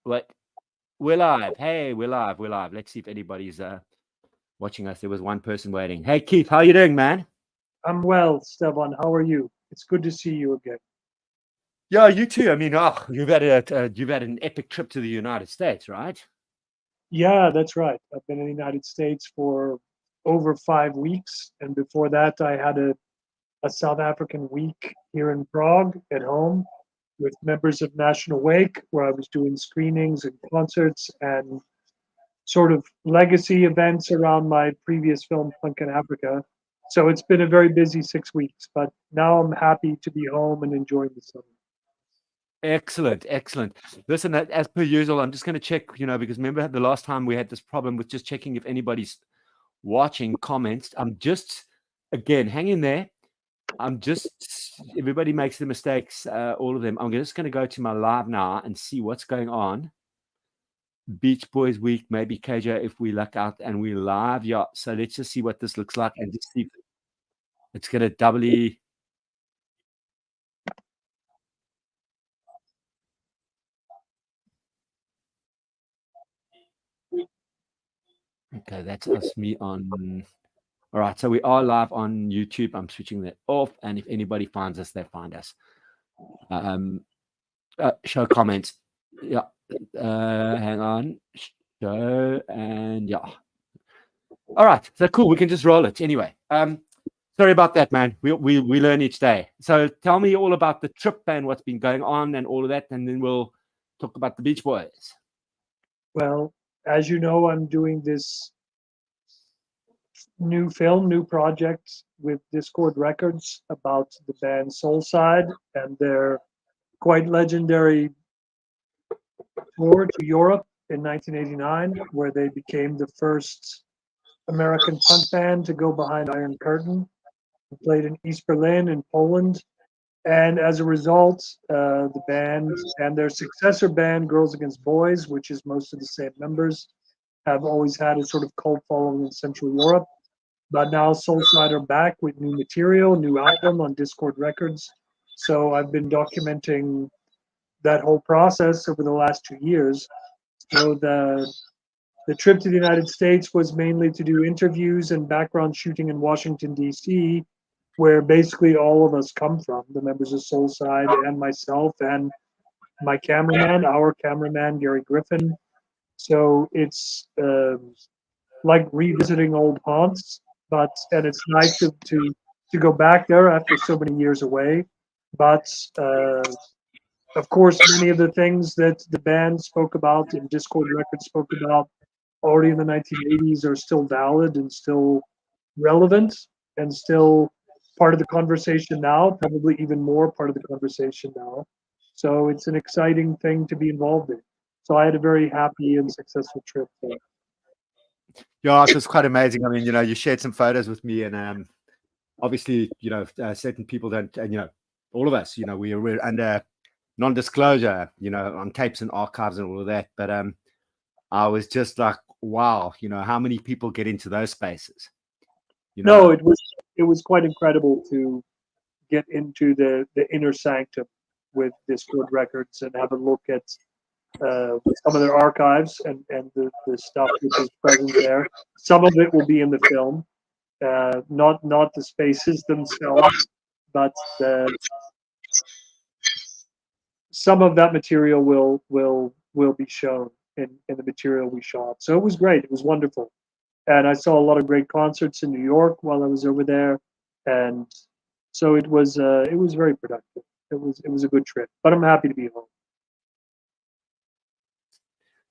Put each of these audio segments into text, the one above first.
What? We're live. Hey, we're live. We're live. Let's see if anybody's watching us. There was one person waiting. Hey, Keith, how you doing, man? I'm well, Stefan. How are you? It's good to see you again. Yeah, you too. I mean, you've had an epic trip to the United States, right? Yeah, that's right. I've been in the United States for over 5 weeks, and before that, I had a South African week here in Prague at home with members of National Wake, where I was doing screenings and concerts and sort of legacy events around my previous film, Plunk in Africa. So it's been a very busy 6 weeks, but now I'm happy to be home and enjoying the summer. Excellent, excellent. Listen, as per usual, I'm just going to check, because remember the last time we had this problem with just checking if anybody's watching comments. I'm just, again, hang in there. Everybody makes the mistakes, all of them. I'm just going to go to my live now and see what's going on. Beach Boys Week, maybe KJ, if we luck out and we live. Yeah. So let's just see what this looks like and just see if it's going to doubly. Okay, that's us, me on. All right. So we are live on YouTube. I'm switching that off. And if anybody finds us, they find us. Show comments. Yeah. Hang on. Show and yeah. All right. So cool. We can just roll it anyway. Sorry about that, man. We learn each day. So tell me all about the trip and what's been going on and all of that, and then we'll talk about the Beach Boys. Well, as you know, I'm doing this new film, new project with Discord Records about the band Soulside and their quite legendary tour to Europe in 1989, where they became the first American punk band to go behind Iron Curtain. They played in East Berlin in Poland. And as a result, the band and their successor band, Girls Against Boys, which is most of the same members, have always had a sort of cult following in Central Europe. But now Soulside are back with new material, new album on Discord Records. So I've been documenting that whole process over the last 2 years. So the trip to the United States was mainly to do interviews and background shooting in Washington D.C., where basically all of us come from, the members of Soulside and myself and my cameraman, our cameraman Gary Griffin. So it's like revisiting old haunts, but and it's nice to go back there after so many years away. But of course, many of the things that the band spoke about and Discord Records spoke about already in the 1980s are still valid and still relevant and still part of the conversation now, probably even more part of the conversation now. So it's an exciting thing to be involved in. So I had a very happy and successful trip there. Yeah, it was quite amazing. I mean, you shared some photos with me, and obviously, certain people don't, and all of us, we're under non-disclosure, on tapes and archives and all of that. But I was just like, wow, how many people get into those spaces? No, it was quite incredible to get into the inner sanctum with Discord Records and have a look at some of their archives and the stuff which is present there. Some of it will be in the film, not the spaces themselves, but some of that material will be shown in the material we shot. So it was great. It was wonderful, and I saw a lot of great concerts in New York while I was over there, and so it was very productive. It was a good trip, but I'm happy to be home.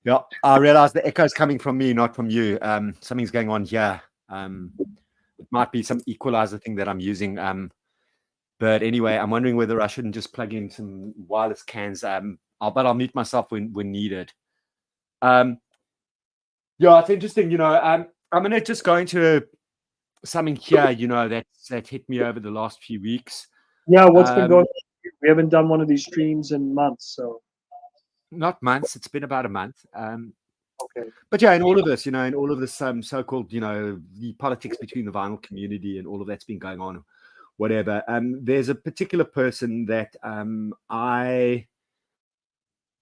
Yeah, I realize the echo is coming from me, not from you. Something's going on here. It might be some equalizer thing that I'm using. But anyway, I'm wondering whether I shouldn't just plug in some wireless cans. But I'll mute myself when needed. Yeah, it's interesting. I'm gonna just go into something here. That hit me over the last few weeks. Yeah, what's been going on? We haven't done one of these streams in months, so Not months. It's been about a month. okay. But yeah, in all of this, in all of this so-called, the politics between the vinyl community and all of that's been going on, whatever. There's a particular person that I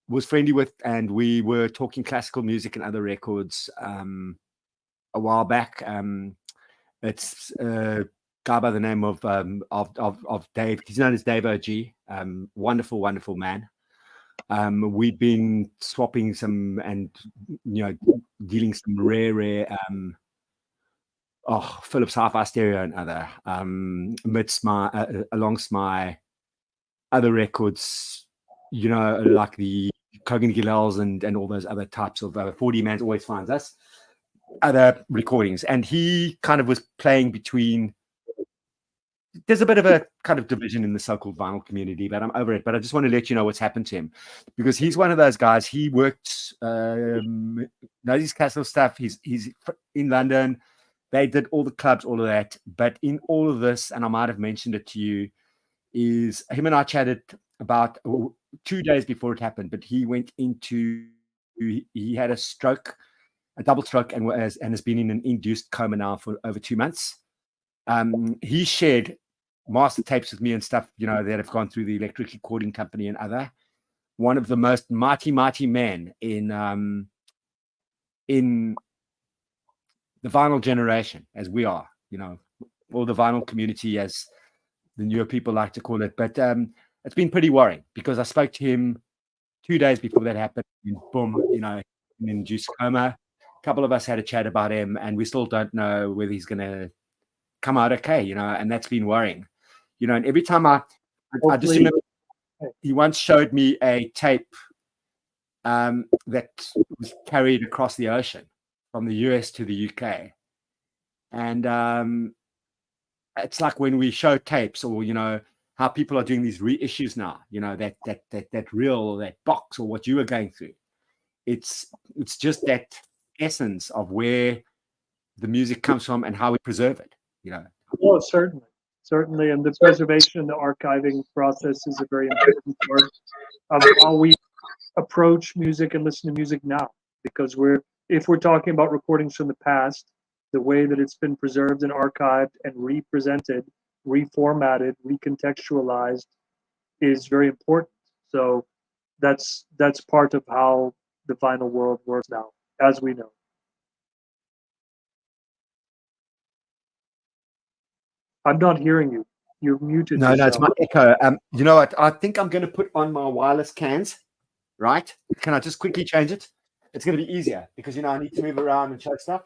was friendly with, and we were talking classical music and other records a while back. It's a guy by the name of Dave. He's known as Dave OG. Wonderful, wonderful man. We've been swapping some and dealing some rare Philips Hi-Fi stereo and other amidst alongst my other records, like the Kogan Gilels and all those other types of 4D Man's always finds us other recordings. And he kind of was playing between. There's a bit of a kind of division in the so-called vinyl community, but I'm over it. But I just want to let you know what's happened to him, because he's one of those guys. He worked, knows his castle stuff. He's in London. They did all the clubs, all of that. But in all of this, and I might have mentioned it to you, is him and I chatted about 2 days before it happened. But he went into, he had a stroke, a double stroke, and has been in an induced coma now for over 2 months. He shared master tapes with me and stuff, that have gone through the Electric Recording Company and other. One of the most mighty men in the vinyl generation, as we are, or the vinyl community, as the newer people like to call it. But it's been pretty worrying, because I spoke to him 2 days before that happened, and boom, in induced coma. A couple of us had a chat about him, and we still don't know whether he's going to come out okay, and that's been worrying. And every time I just remember he once showed me a tape that was carried across the ocean from the US to the UK. And it's like when we show tapes, or, how people are doing these reissues now, that reel or that box or what you were going through. It's just that essence of where the music comes from and how we preserve it, Oh, certainly, and the preservation and the archiving process is a very important part of how we approach music and listen to music now. Because if we're talking about recordings from the past, the way that it's been preserved and archived and represented, reformatted, recontextualized is very important. So that's part of how the vinyl world works now, as we know. I'm not hearing you. You're muted. No, yourself. it's my echo. You know what? I think I'm going to put on my wireless cans, right? Can I just quickly change it? It's going to be easier, because, I need to move around and show stuff.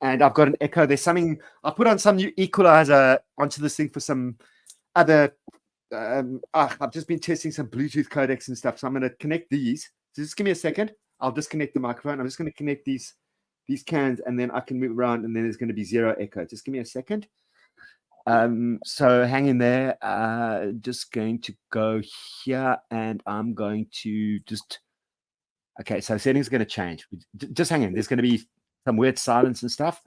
And I've got an echo. There's something, I put on some new equalizer onto this thing for some other, I've just been testing some Bluetooth codecs and stuff. So I'm going to connect these. So just give me a second. I'll disconnect the microphone. I'm just going to connect these cans, and then I can move around, and then there's going to be zero echo. Just give me a second. So hang in there. Just going to go here, and I'm going to just, okay, so settings are going to change. Just hang in. There's going to be some weird silence and stuff.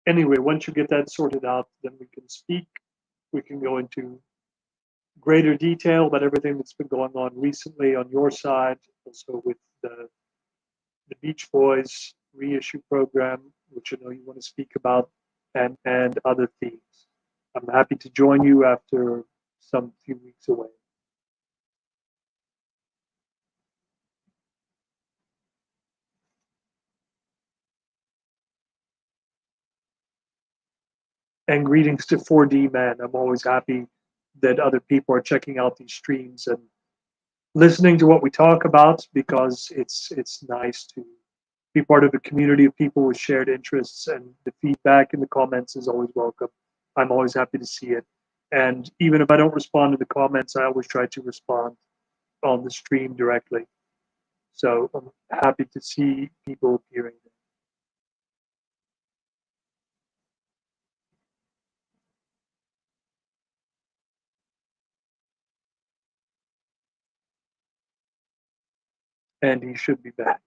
Anyway, once you get that sorted out, then we can speak. We can go into greater detail about everything that's been going on recently on your side, also with the Beach Boys reissue program, which I know you want to speak about, and other themes. I'm happy to join you after some few weeks away. And greetings to 4D Man. I'm always happy that other people are checking out these streams and listening to what we talk about, because it's nice to be part of a community of people with shared interests, and the feedback in the comments is always welcome. I'm always happy to see it. And even if I don't respond to the comments, I always try to respond on the stream directly. So I'm happy to see people appearing there. And he should be back.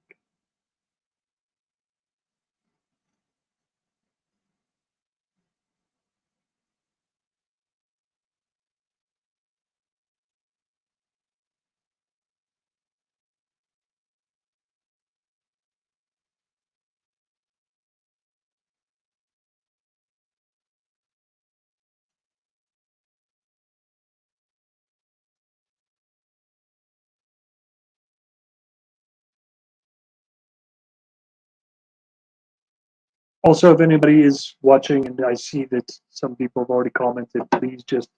Also, if anybody is watching and I see that some people have already commented, please just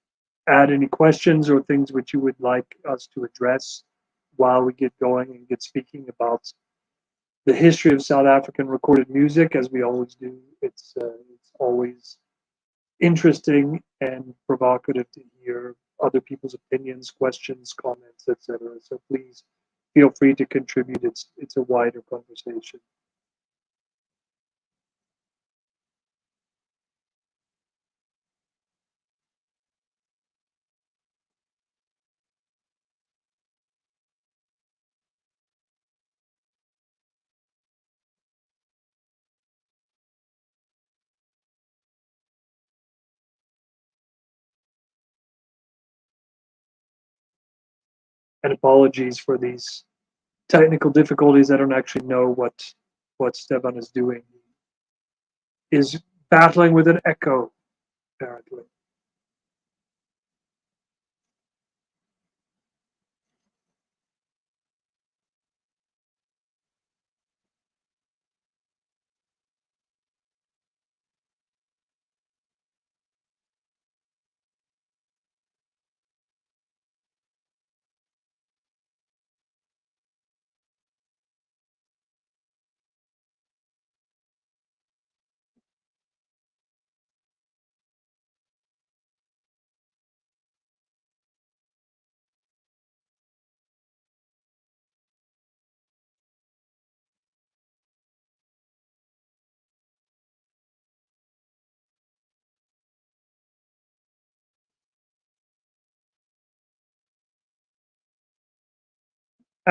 add any questions or things which you would like us to address while we get going and get speaking about the history of South African recorded music, as we always do. It's always interesting and provocative to hear other people's opinions, questions, comments, etc. So please feel free to contribute. It's a wider conversation. And apologies for these technical difficulties. I don't actually know what Stefan is doing. He is battling with an echo, apparently.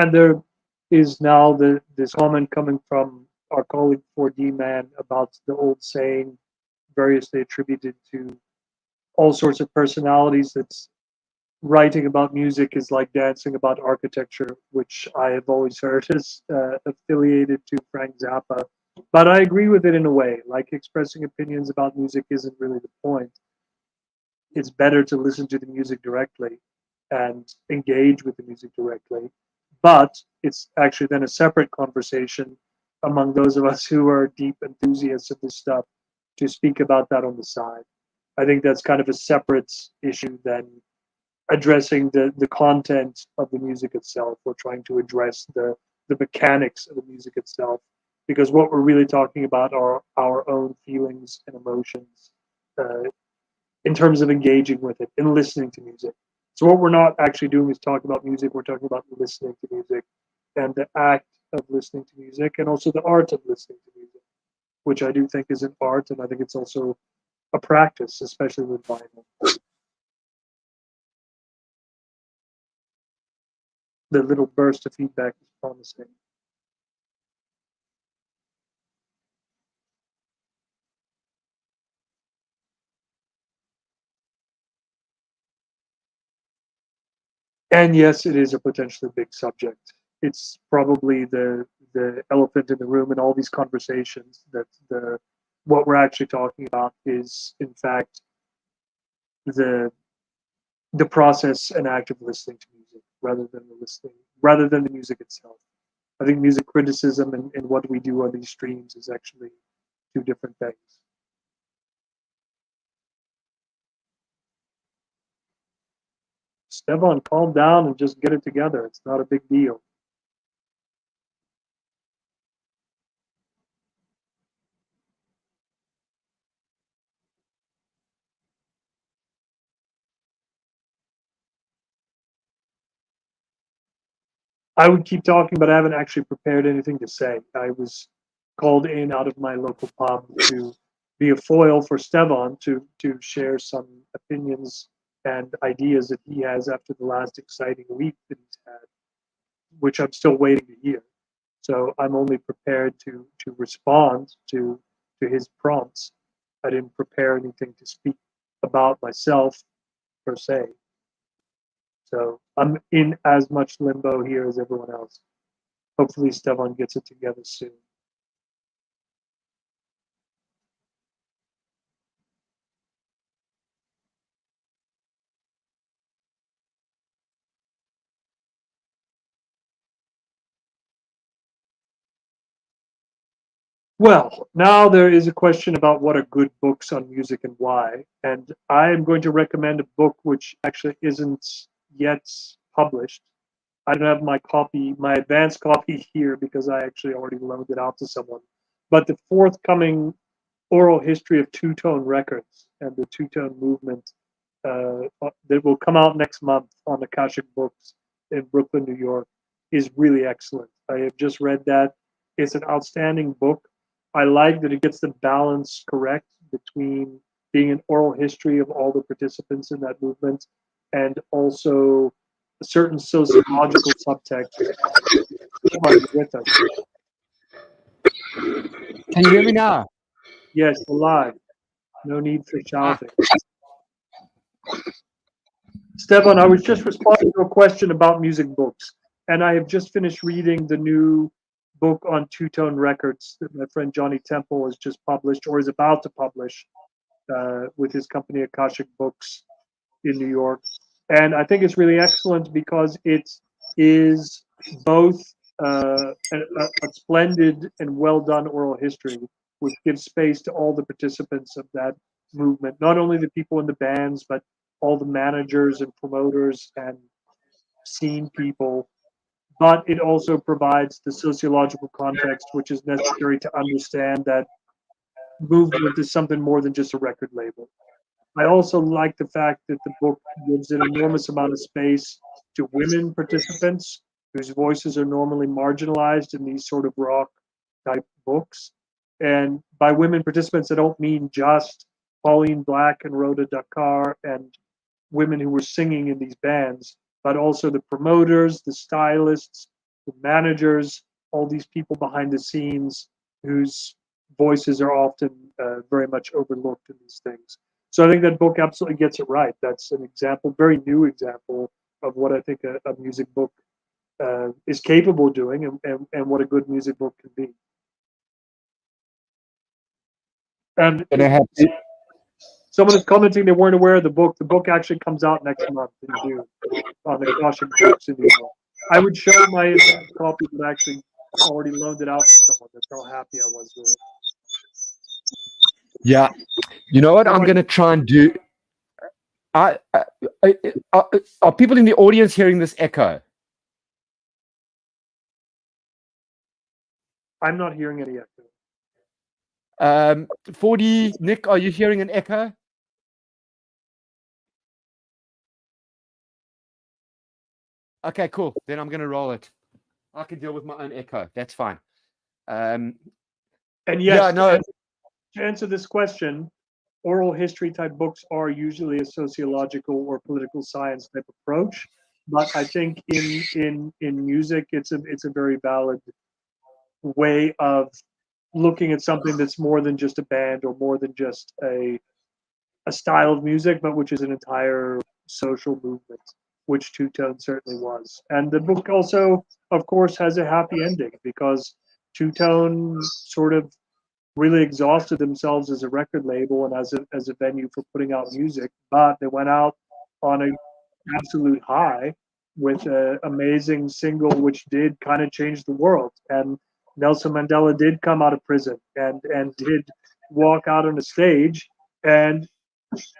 And there is now this comment coming from our colleague 4D Man about the old saying, variously attributed to all sorts of personalities, that's writing about music is like dancing about architecture, which I have always heard is affiliated to Frank Zappa. But I agree with it in a way. Like, expressing opinions about music isn't really the point. It's better to listen to the music directly and engage with the music directly. But it's actually then a separate conversation among those of us who are deep enthusiasts of this stuff to speak about that on the side. I think that's kind of a separate issue than addressing the content of the music itself. We're trying to address the mechanics of the music itself, because what we're really talking about are our own feelings and emotions uh, in terms of engaging with it and listening to music. So what we're not actually doing is talking about music. We're talking about listening to music and the act of listening to music, and also the art of listening to music, which I do think is an art, and I think it's also a practice, especially with vinyl. The little burst of feedback is promising. And yes, it is a potentially big subject. It's probably the elephant in the room in all these conversations, that the what we're actually talking about is in fact the the process and act of listening to music, rather than the music itself. I think music criticism and what we do on these streams is actually two different things. Stefan, calm down and just get it together. It's not a big deal. I would keep talking, but I haven't actually prepared anything to say. I was called in out of my local pub to be a foil for Stefan to share some opinions and ideas that he has after the last exciting week that he's had, which I'm still waiting to hear. So I'm only prepared to respond to his prompts. I didn't prepare anything to speak about myself per se. So I'm in as much limbo here as everyone else. Hopefully Stefan gets it together soon. Well, now there is a question about what are good books on music and why. And I am going to recommend a book which actually isn't yet published. I don't have my copy, my advanced copy here because I actually already loaned it out to someone. But the forthcoming oral history of Two Tone Records and the Two Tone movement that will come out next month on Akashic Books in Brooklyn, New York, is really excellent. I have just read that. It's an outstanding book. I like that it gets the balance correct between being an oral history of all the participants in that movement and also a certain sociological subtext with us. Can you hear me now? Yes, we're live. No need for shouting. Stefan, I was just responding to a question about music books, and I have just finished reading the new book on Two Tone Records that my friend Johnny Temple has just published or is about to publish with his company Akashic Books in New York. And I think it's really excellent because it is both a splendid and well done oral history, which gives space to all the participants of that movement, not only the people in the bands, but all the managers and promoters and scene people. But it also provides the sociological context which is necessary to understand that movement is something more than just a record label. I also like the fact that the book gives an enormous amount of space to women participants whose voices are normally marginalized in these sort of rock type books. And by women participants, I don't mean just Pauline Black and Rhoda Dakar and women who were singing in these bands, but also the promoters, the stylists, the managers, all these people behind the scenes whose voices are often very much overlooked in these things. So I think that book absolutely gets it right. That's an example, very new example of what I think a music book is capable of doing and what a good music book can be. And someone is commenting they weren't aware of the book. The book actually comes out next month in June on the Akashic Books in New York. I would show my copy, but I actually already loaned it out to someone. That's how happy I was with it. Yeah. You know what I'm going to try and do? Are people in the audience hearing this echo? I'm not hearing any echo. 4D, Nick, are you hearing an echo? Okay, cool. Then I'm going to roll it. I can deal with my own echo. That's fine. And yes, yeah, no. To answer this question, oral history type books are usually a sociological or political science type approach. But I think in music, it's a very valid way of looking at something that's more than just a band or more than just a style of music, but which is an entire social movement, which Two Tone certainly was. And the book also, of course, has a happy ending because Two Tone sort of really exhausted themselves as a record label and as a venue for putting out music, but they went out on an absolute high with an amazing single which did kind of change the world. And Nelson Mandela did come out of prison and did walk out on a stage. And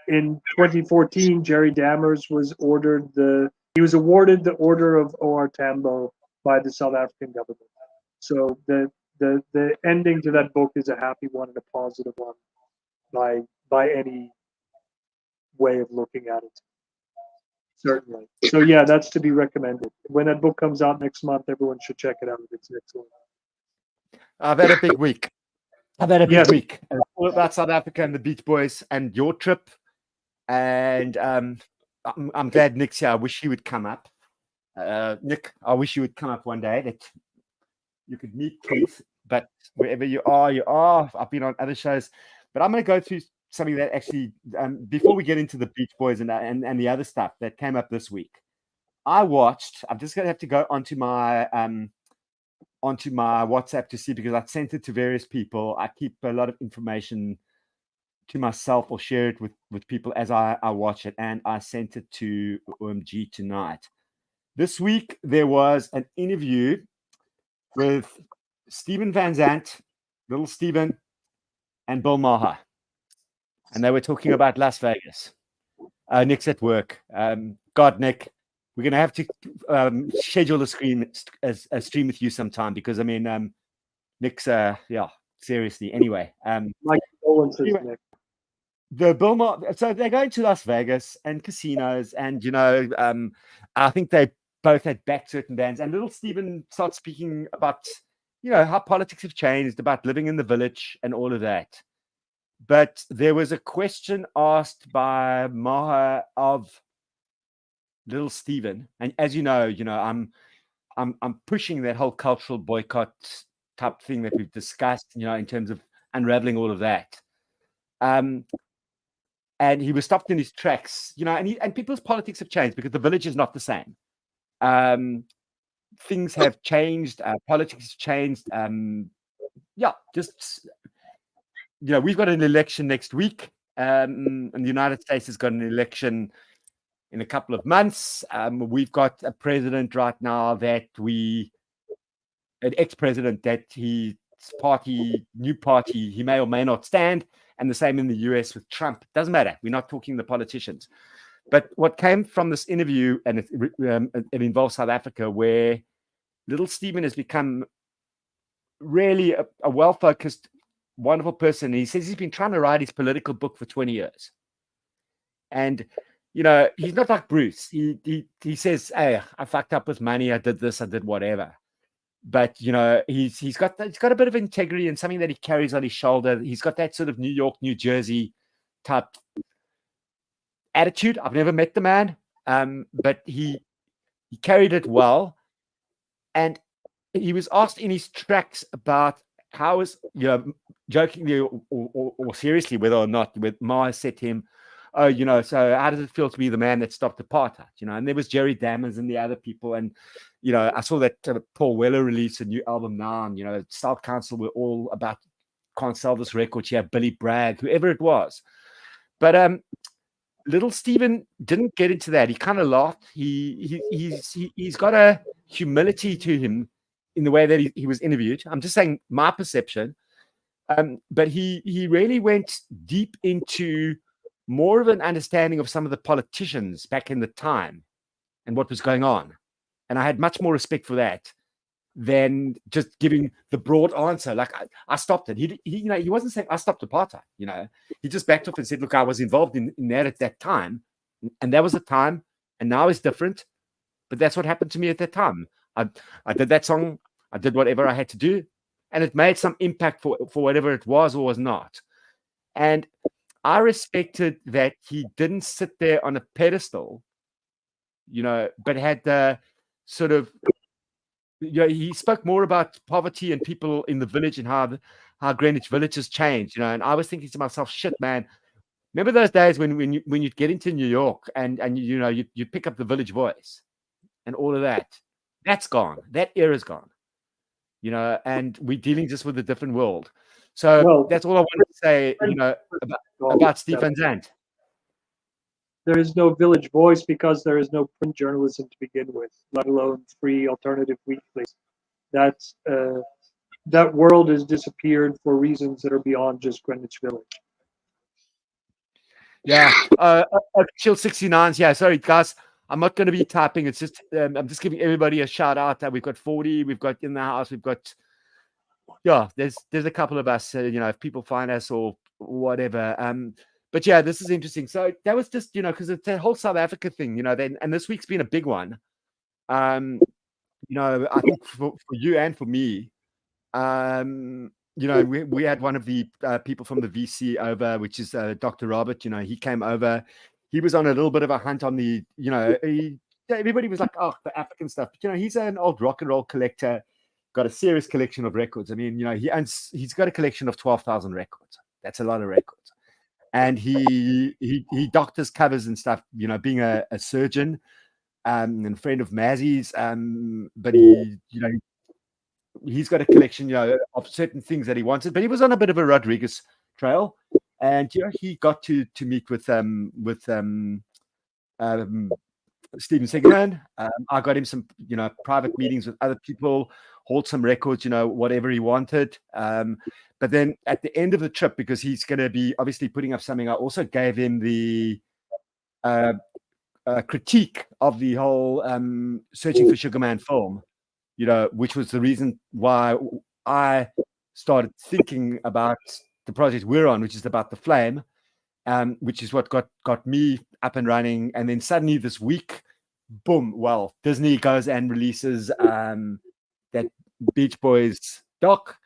in 2014, Jerry Dammers was awarded the Order of O.R. Tambo by the South African government. So the ending to that book is a happy one and a positive one by any way of looking at it. Certainly. So yeah, that's to be recommended. When that book comes out next month, everyone should check it out. It's excellent. I've had a big week. Week. All about South Africa and the Beach Boys and your trip. And I'm glad Nick's here. I wish he would come up. Nick, I wish you would come up one day that you could meet Keith. But wherever you are, you are. I've been on other shows. But I'm going to go through something that actually, before we get into the Beach Boys and the other stuff that came up this week, I'm just going to have to go onto my WhatsApp to see, because I sent it to various people. I keep a lot of information to myself or share it with people as I watch it. And I sent it to OMG tonight. This week, there was an interview with Steven Van Zandt Little Steven, and Bill Maher. And they were talking about Las Vegas. Nick's at work. God, Nick, we're going to have to schedule a stream with you sometime because, I mean, Nick's, yeah, seriously. Anyway. My condolences, anyway, Nick. The Bill Maher, so they're going to Las Vegas and casinos. And, you know, I think they both had backed certain bands. And little Steven starts speaking about, you know, how politics have changed, about living in the village and all of that. But there was a question asked by Maher of little Steven, and as you know, I'm pushing that whole cultural boycott type thing that we've discussed, you know, in terms of unraveling all of that. And he was stopped in his tracks, you know, and people's politics have changed because the village is not the same. Things have changed, politics has changed. Yeah, just, you know, we've got an election next week, and the United States has got an election in a couple of months. We've got a president right now that an ex-president that his new party, he may or may not stand, and the same in the US with Trump. It doesn't matter. We're not talking the politicians. But what came from this interview, and it involves South Africa, where little Steven has become really a well-focused, wonderful person. He says he's been trying to write his political book for 20 years. And, you know, he's not like Bruce. He says, hey, I fucked up with money. I did this, I did whatever. But, you know, he's got a bit of integrity and something that he carries on his shoulder. He's got that sort of New York, New Jersey type attitude. I've never met the man, but he carried it well. And he was asked in his tracks about how is, you know, jokingly or seriously, whether or not, with Maher said to him, oh, you know, so how does it feel to be the man that stopped apartheid? You know, and there was Jerry Dammers and the other people. And, you know, I saw that Paul Weller released a new album now, and, you know, South Council were all about, can't sell this record. You have Billy Bragg, whoever it was. But little Steven didn't get into that. He kind of laughed. He's got a humility to him in the way that he was interviewed. I'm just saying my perception. But he really went deep into more of an understanding of some of the politicians back in the time and what was going on. And I had much more respect for that than just giving the broad answer. Like I stopped it. He you know, he wasn't saying I stopped apartheid, you know. He just backed off and said, look, I was involved in that at that time. And that was the time. And now it's different. But that's what happened to me at that time. I did that song. I did whatever I had to do. And it made some impact for whatever it was or was not. And I respected that he didn't sit there on a pedestal, you know, but had the sort of, you know, he spoke more about poverty and people in the village and how Greenwich Village has changed, you know. And I was thinking to myself, shit, man, remember those days when you'd get into New York and you know, you'd pick up the Village Voice and all of that. That's gone. That era's gone. You know, and we're dealing just with a different world. So that's all I wanted to say, you know, about Steve Van Zandt. There is no Village Voice because there is no print journalism to begin with, let alone free alternative weeklies. That world has disappeared for reasons that are beyond just Greenwich Village. Yeah, Chill 69s. Yeah, sorry guys, I'm not going to be typing. It's just I'm just giving everybody a shout out. We've got 40. We've got in the house. We've got there's a couple of us. You know, if people find us or whatever. But yeah, this is interesting. So that was just, you know, because it's a whole South Africa thing. You know, and this week's been a big one. You know, I think for you and for me. You know, we had one of the people from the VC over, which is Dr. Robert. You know, he came over. He was on a little bit of a hunt on the, you know, everybody was like, oh, the African stuff. But, you know, he's an old rock and roll collector, got a serious collection of records. I mean, you know, he's got a collection of 12,000 records. That's a lot of records. And he doctors covers and stuff, you know, being a surgeon and a friend of Mazzy's. But he, you know, he's got a collection, you know, of certain things that he wanted. But he was on a bit of a Rodriguez trail. And you know, he got to meet with Steven Segerman. I got him some, private meetings with other people, hold some records, whatever he wanted. But then at the end of the trip, because he's going to be obviously putting up something, I also gave him the critique of the whole Searching for Sugar Man film, which was the reason why I started thinking about the project we're on, which is about the flame, which is what got me up and running. And then suddenly this week, boom, well, Disney goes and releases that Beach Boys doc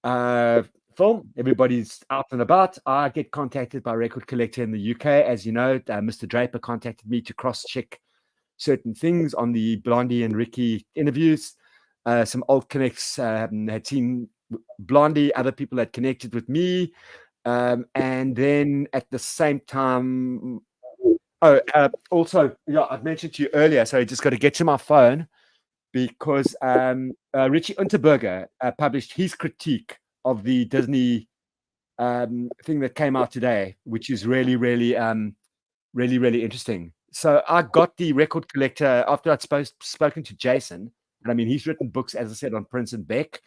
film. Everybody's out and about. I get contacted by Record Collector in the UK. As you know, Mr. Draper contacted me to cross-check certain things on the Blondie and Ricky interviews. Some old connects had seen Blondie, other people had connected with me. And then at the same time, also, I've mentioned to you earlier, so I just got to get to my phone because Richie Unterberger published his critique of the Disney thing that came out today, which is really, really, really, really interesting. So I got the Record Collector after I'd spoken to Jason. And I mean, he's written books, as I said, on Prince and Beck,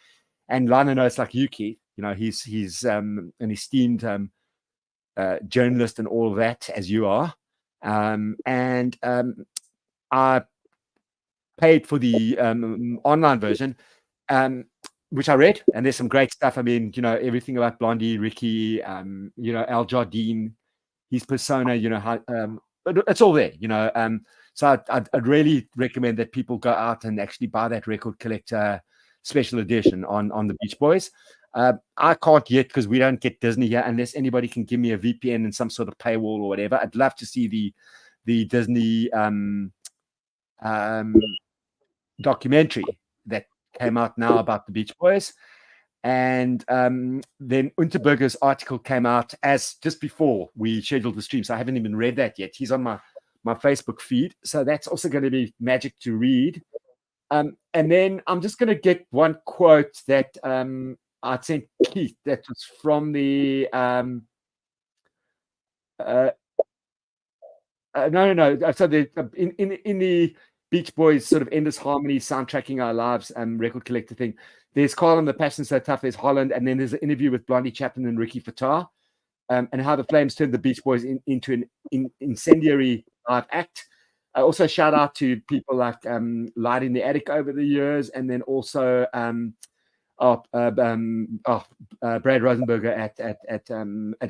and liner notes like Yuki. He's an esteemed journalist and all of that, as you are. And I paid for the online version, which I read, and there's some great stuff. I mean, everything about Blondie, Ricky, Al Jardine, his persona, how, it's all there, so I'd really recommend that people go out and actually buy that Record Collector special edition on the Beach Boys. I can't yet because we don't get Disney here unless anybody can give me a VPN and some sort of paywall or whatever. I'd love to see the Disney documentary that came out now about the Beach Boys. And then Unterberger's article came out as just before we scheduled the stream. So I haven't even read that yet. He's on my Facebook feed. So that's also going to be magic to read. And then I'm just going to get one quote that I sent Keith that was from the no. So in the Beach Boys sort of Endless Harmony soundtracking our lives Record Collector thing, there's Carl and the Passion So Tough, there's Holland, and then there's an interview with Blondie Chaplin and Ricky Fatah, and how the Flames turned the Beach Boys into an incendiary live act. I also shout out to people like Light in the Attic over the years, and then also Brad Rosenberger at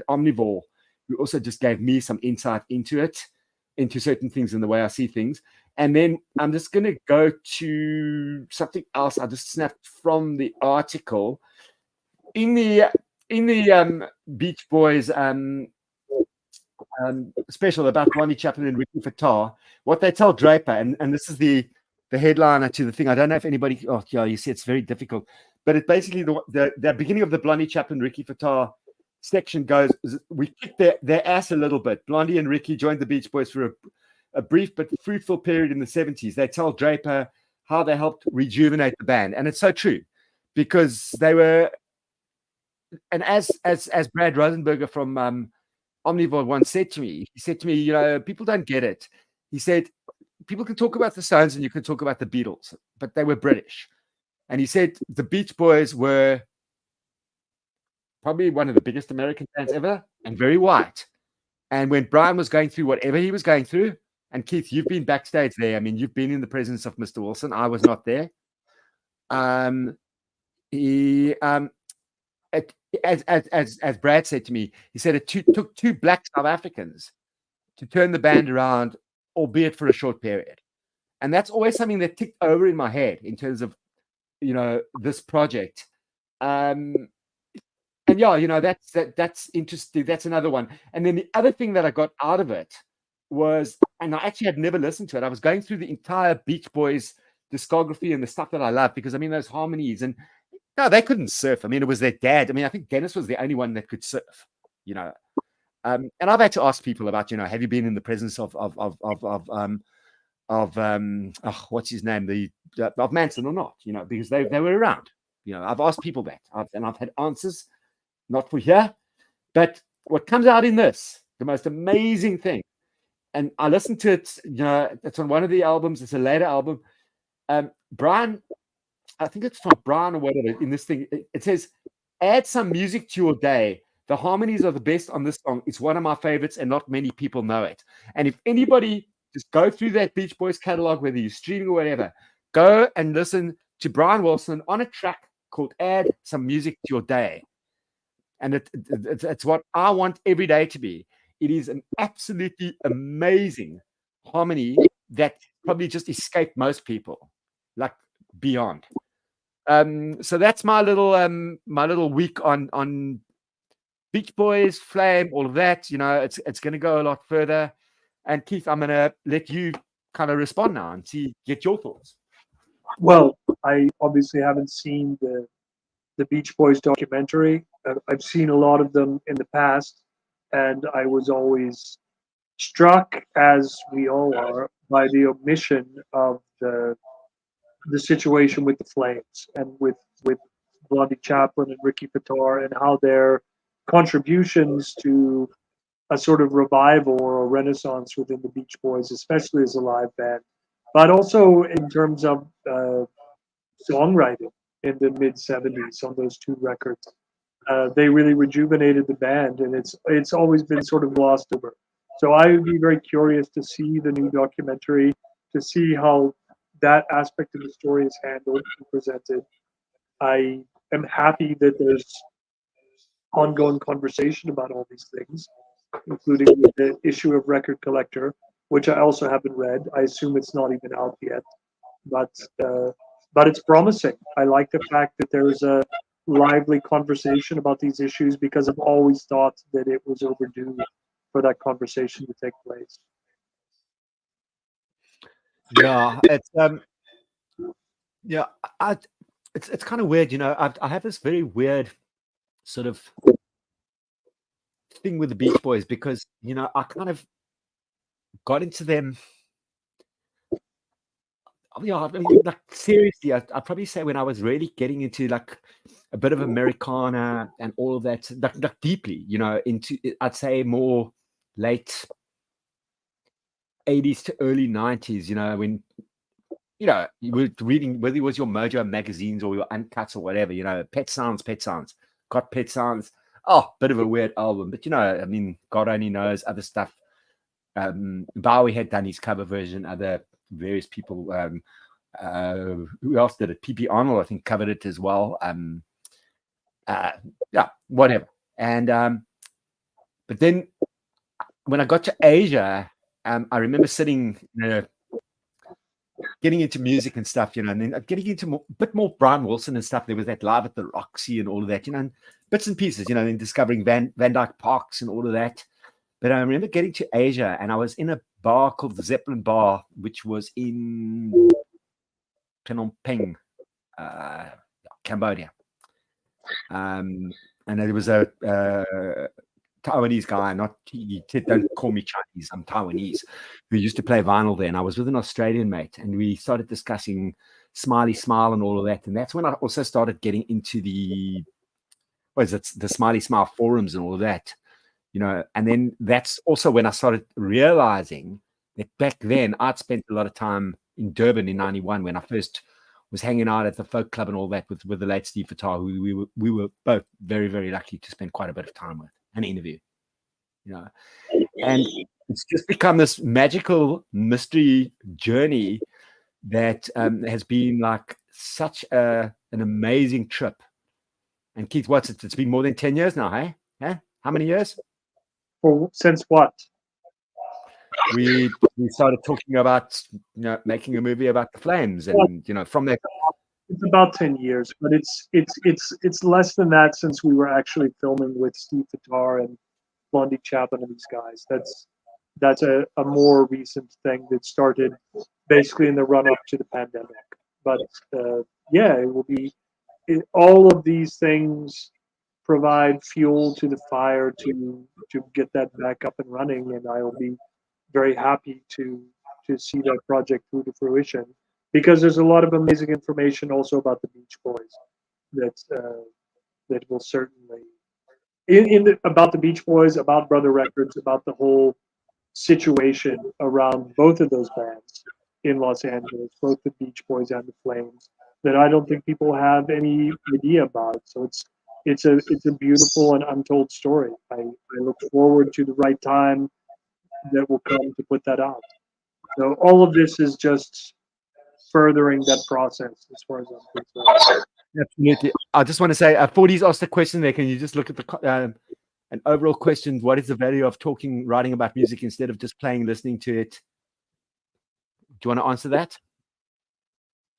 Omnivore, who also just gave me some insight into certain things and the way I see things. And then I'm just going to go to something else I just snapped from the article. In the Beach Boys special about Blondie Chaplin and Ricky Fatah, what they tell Draper, and this is the headliner to the thing. I don't know if anybody, you see it's very difficult, but it's basically the beginning of the Blondie Chaplin, Ricky Fatah section goes, we kicked their ass a little bit. Blondie and Ricky joined the Beach Boys for a brief but fruitful period in the 70s. They tell Draper how they helped rejuvenate the band. And it's so true because they were, and as Brad Rosenberger from Omnivore once said to me, people don't get it. He said, people can talk about the Stones and you can talk about the Beatles, but they were British. And he said the Beach Boys were probably one of the biggest American bands ever and very white. And when Brian was going through whatever he was going through, and Keith, you've been backstage there. I mean, you've been in the presence of Mr. Wilson. I was not there. As Brad said to me, he said it took two black South Africans to turn the band around, albeit for a short period. And that's always something that ticked over in my head in terms of, this project. And that's interesting. That's another one. And then the other thing that I got out of it was, and I actually had never listened to it. I was going through the entire Beach Boys discography and the stuff that I love, because I mean, those harmonies, and no, they couldn't surf. I mean, it was their dad. I mean, I think Dennis was the only one that could surf, and I've had to ask people about, have you been in the presence of what's his name, of Manson or not, because they were around. I've asked people that, and I've had answers, not for here, but what comes out in this, the most amazing thing, and I listened to it. You know, it's on one of the albums. It's a later album. Brian, I think it's from Brian or whatever. In this thing, it says, "Add some music to your day. The harmonies are the best on this song. It's one of my favorites, and not many people know it." And if anybody just go through that Beach Boys catalog, whether you're streaming or whatever, go and listen to Brian Wilson on a track called "Add Some Music to Your Day." And it's what I want every day to be. It is an absolutely amazing harmony that probably just escaped most people, like beyond. So that's my little week on Beach Boys, Flame, all of that. You know, it's going to go a lot further. And Keith, I'm going to let you kind of respond now and get your thoughts. Well, I obviously haven't seen the Beach Boys documentary. I've seen a lot of them in the past, and I was always struck, as we all are, by the omission of the situation with the Flames and with Blondie Chaplin and Ricky Pittar, and how their contributions to a sort of revival or a renaissance within the Beach Boys, especially as a live band, but also in terms of songwriting in the mid '70s on those two records. They really rejuvenated the band, and it's always been sort of glossed over. So I would be very curious to see the new documentary, to see how that aspect of the story is handled and presented. I am happy that there's ongoing conversation about all these things, including with the issue of Record Collector, which I also haven't read. I assume it's not even out yet, but it's promising. I like the fact that there's a lively conversation about these issues, because I've always thought that it was overdue for that conversation to take place. Yeah, yeah, it's kind of weird, you know. I have this very weird sort of thing with the Beach Boys, because you know I kind of got into them. Yeah, I mean, like seriously, I'd probably say when I was really getting into like a bit of Americana and all of that, like deeply, you know, into I'd say more late '80s to early '90s. You know, when you know you were reading, whether it was your Mojo magazines or your Uncuts or whatever. You know, Pet Sounds, got Pet Sounds. Oh, bit of a weird album, but you know, I mean, God only knows other stuff. Bowie had done his cover version. Other various people. Who else did it? P.P. Arnold, I think, covered it as well. Yeah, whatever. And but then when I got to Asia, I remember sitting, you know, getting into music and stuff, you know, and then getting into a bit more Brian Wilson and stuff. There was that Live at the Roxy and all of that, you know, and bits and pieces, you know, and discovering Van Dyke Parks and all of that. But I remember getting to Asia, and I was in a bar called the Zeppelin Bar, which was in Phnom Penh, Cambodia. And there was a Taiwanese guy, he said, "Don't call me Chinese, I'm Taiwanese," who used to play vinyl there. And I was with an Australian mate, and we started discussing Smiley Smile and all of that. And that's when I also started getting into the Smiley Smile forums and all of that, you know. And then that's also when I started realizing that back then I'd spent a lot of time in Durban in '91 when I first was hanging out at the folk club and all that with the late Steve Fattar, who we were both very, very lucky to spend quite a bit of time with and interview, you know. And it's just become this magical mystery journey that has been like such an amazing trip. And Keith, what's it? It's been more than 10 years now, hey? Huh? How many years? Since what? We started talking about, you know, making a movie about the Flames, and you know, from there. It's about 10 years, but it's less than that, since we were actually filming with Steve Fattar and Blondie Chaplin and these guys. That's a more recent thing that started basically in the run up to the pandemic. But yeah, it will be all of these things provide fuel to the fire to get that back up and running, and I will be very happy to see that project through to fruition, because there's a lot of amazing information also about the Beach Boys that will certainly about the Beach Boys, about Brother Records, about the whole situation around both of those bands in Los Angeles, both the Beach Boys and the Flames, that I don't think people have any idea about. So it's a beautiful and untold story. I look forward to the right time that will come to put that out. So all of this is just furthering that process as far as I'm concerned. Absolutely. I just want to say, 40's asked a question there. Can you just look at the an overall question? What is the value of talking, writing about music instead of just playing, listening to it? Do you want to answer that?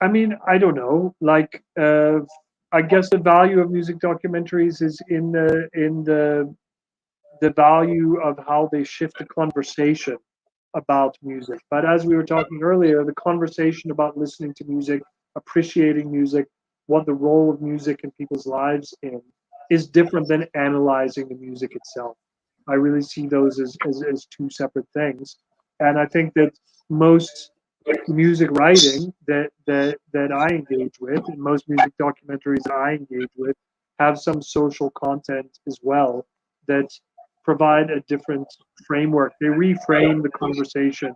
I mean, I don't know. Like, I guess the value of music documentaries is in the value of how they shift the conversation about music. But as we were talking earlier, the conversation about listening to music, appreciating music, what the role of music in people's lives is different than analyzing the music itself. I really see those as two separate things. And I think that most music writing that I engage with, and most music documentaries I engage with, have some social content as well that provide a different framework. They reframe the conversation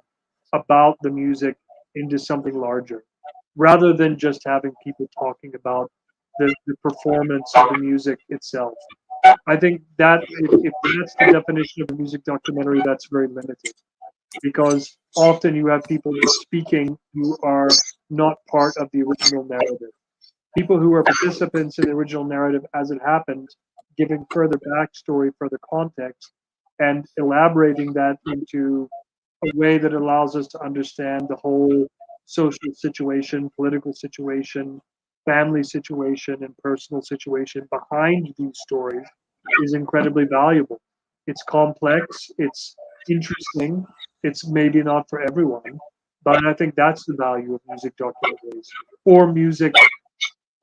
about the music into something larger, rather than just having people talking about the performance of the music itself. I think that if that's the definition of a music documentary, that's very limited, because often you have people speaking who are not part of the original narrative. People who are participants in the original narrative as it happened, giving further backstory, further context, and elaborating that into a way that allows us to understand the whole social situation, political situation, family situation, and personal situation behind these stories is incredibly valuable. It's complex, it's interesting, it's maybe not for everyone, but I think that's the value of music documentaries or music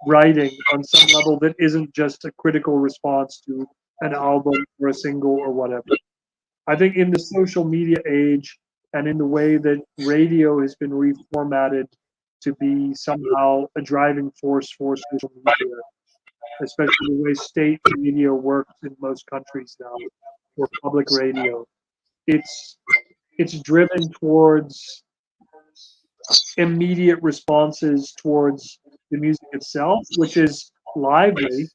writing on some level that isn't just a critical response to an album or a single or whatever. I think in the social media age and in the way that radio has been reformatted to be somehow a driving force for social media, especially the way state radio works in most countries now, or public radio, it's driven towards immediate responses towards the music itself, which is lively,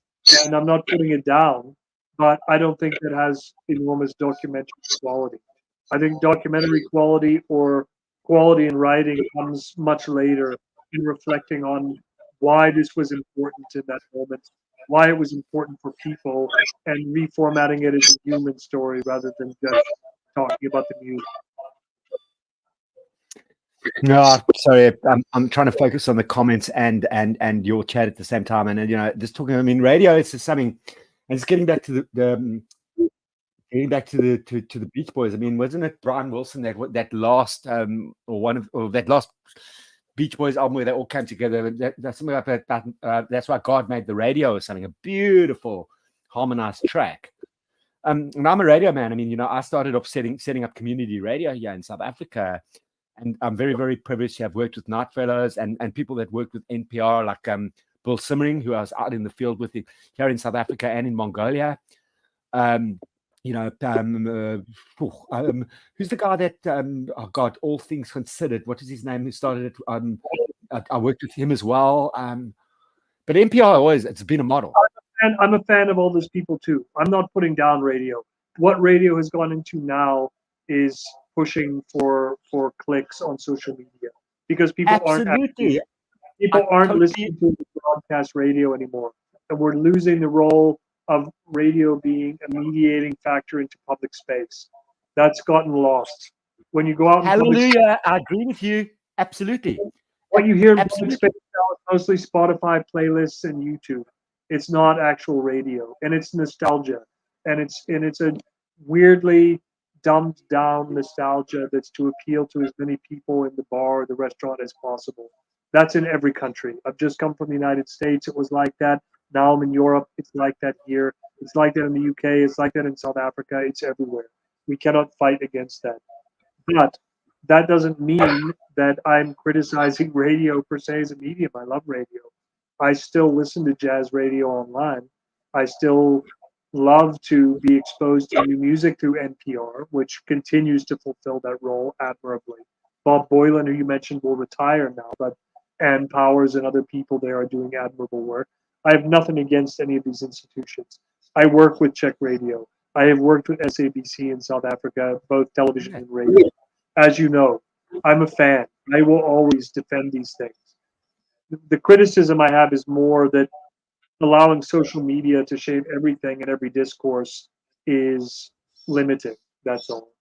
and I'm not putting it down, but I don't think it has enormous documentary quality. I think documentary quality or quality in writing comes much later in reflecting on why this was important in that moment, why it was important for people, and reformatting it as a human story rather than just talking about the music. No, sorry, I'm trying to focus on the comments and your chat at the same time, and just talking. I mean, radio is something, and it's getting back to the getting back to the Beach Boys. I mean, wasn't it Brian Wilson that last or that last Beach Boys album where they all came together? That's something like that. That's why God made the radio or something. A beautiful harmonized track. And I'm a radio man. I mean, I started off setting up community radio here in South Africa. And I'm very, very privileged to have worked with Night Fellows and people that worked with NPR, like Bill Simmering, who I was out in the field with here in South Africa and in Mongolia. Who's the guy that, oh God, All Things Considered, what is his name, who started it? I worked with him as well. But NPR it's been a model. And I'm a fan of all those people too. I'm not putting down radio. What radio has gone into now is pushing for clicks on social media, because people aren't listening to broadcast radio anymore, and we're losing the role of radio being a mediating factor into public space. That's gotten lost. When you go out, hallelujah, I agree with you. Absolutely. What you hear in public space now is mostly Spotify playlists and YouTube. It's not actual radio, and it's nostalgia, and it's a weirdly dumbed down nostalgia that's to appeal to as many people in the bar or the restaurant as possible. That's in every country. I've just come from the United States. It was like that. Now I'm in Europe. It's like that here. It's like that in the UK. It's like that in South Africa. It's everywhere. We cannot fight against that. But that doesn't mean that I'm criticizing radio per se as a medium. I love radio. I still listen to jazz radio online. I still love to be exposed to new music through NPR, which continues to fulfill that role admirably. Bob Boylan, who you mentioned, will retire now, but Ann Powers and other people there are doing admirable work. I have nothing against any of these institutions. I work with Czech Radio. I have worked with SABC in South Africa, both television and radio. As you know, I'm a fan. I will always defend these things. The criticism I have is more that allowing social media to shape everything and every discourse is limiting. That's all.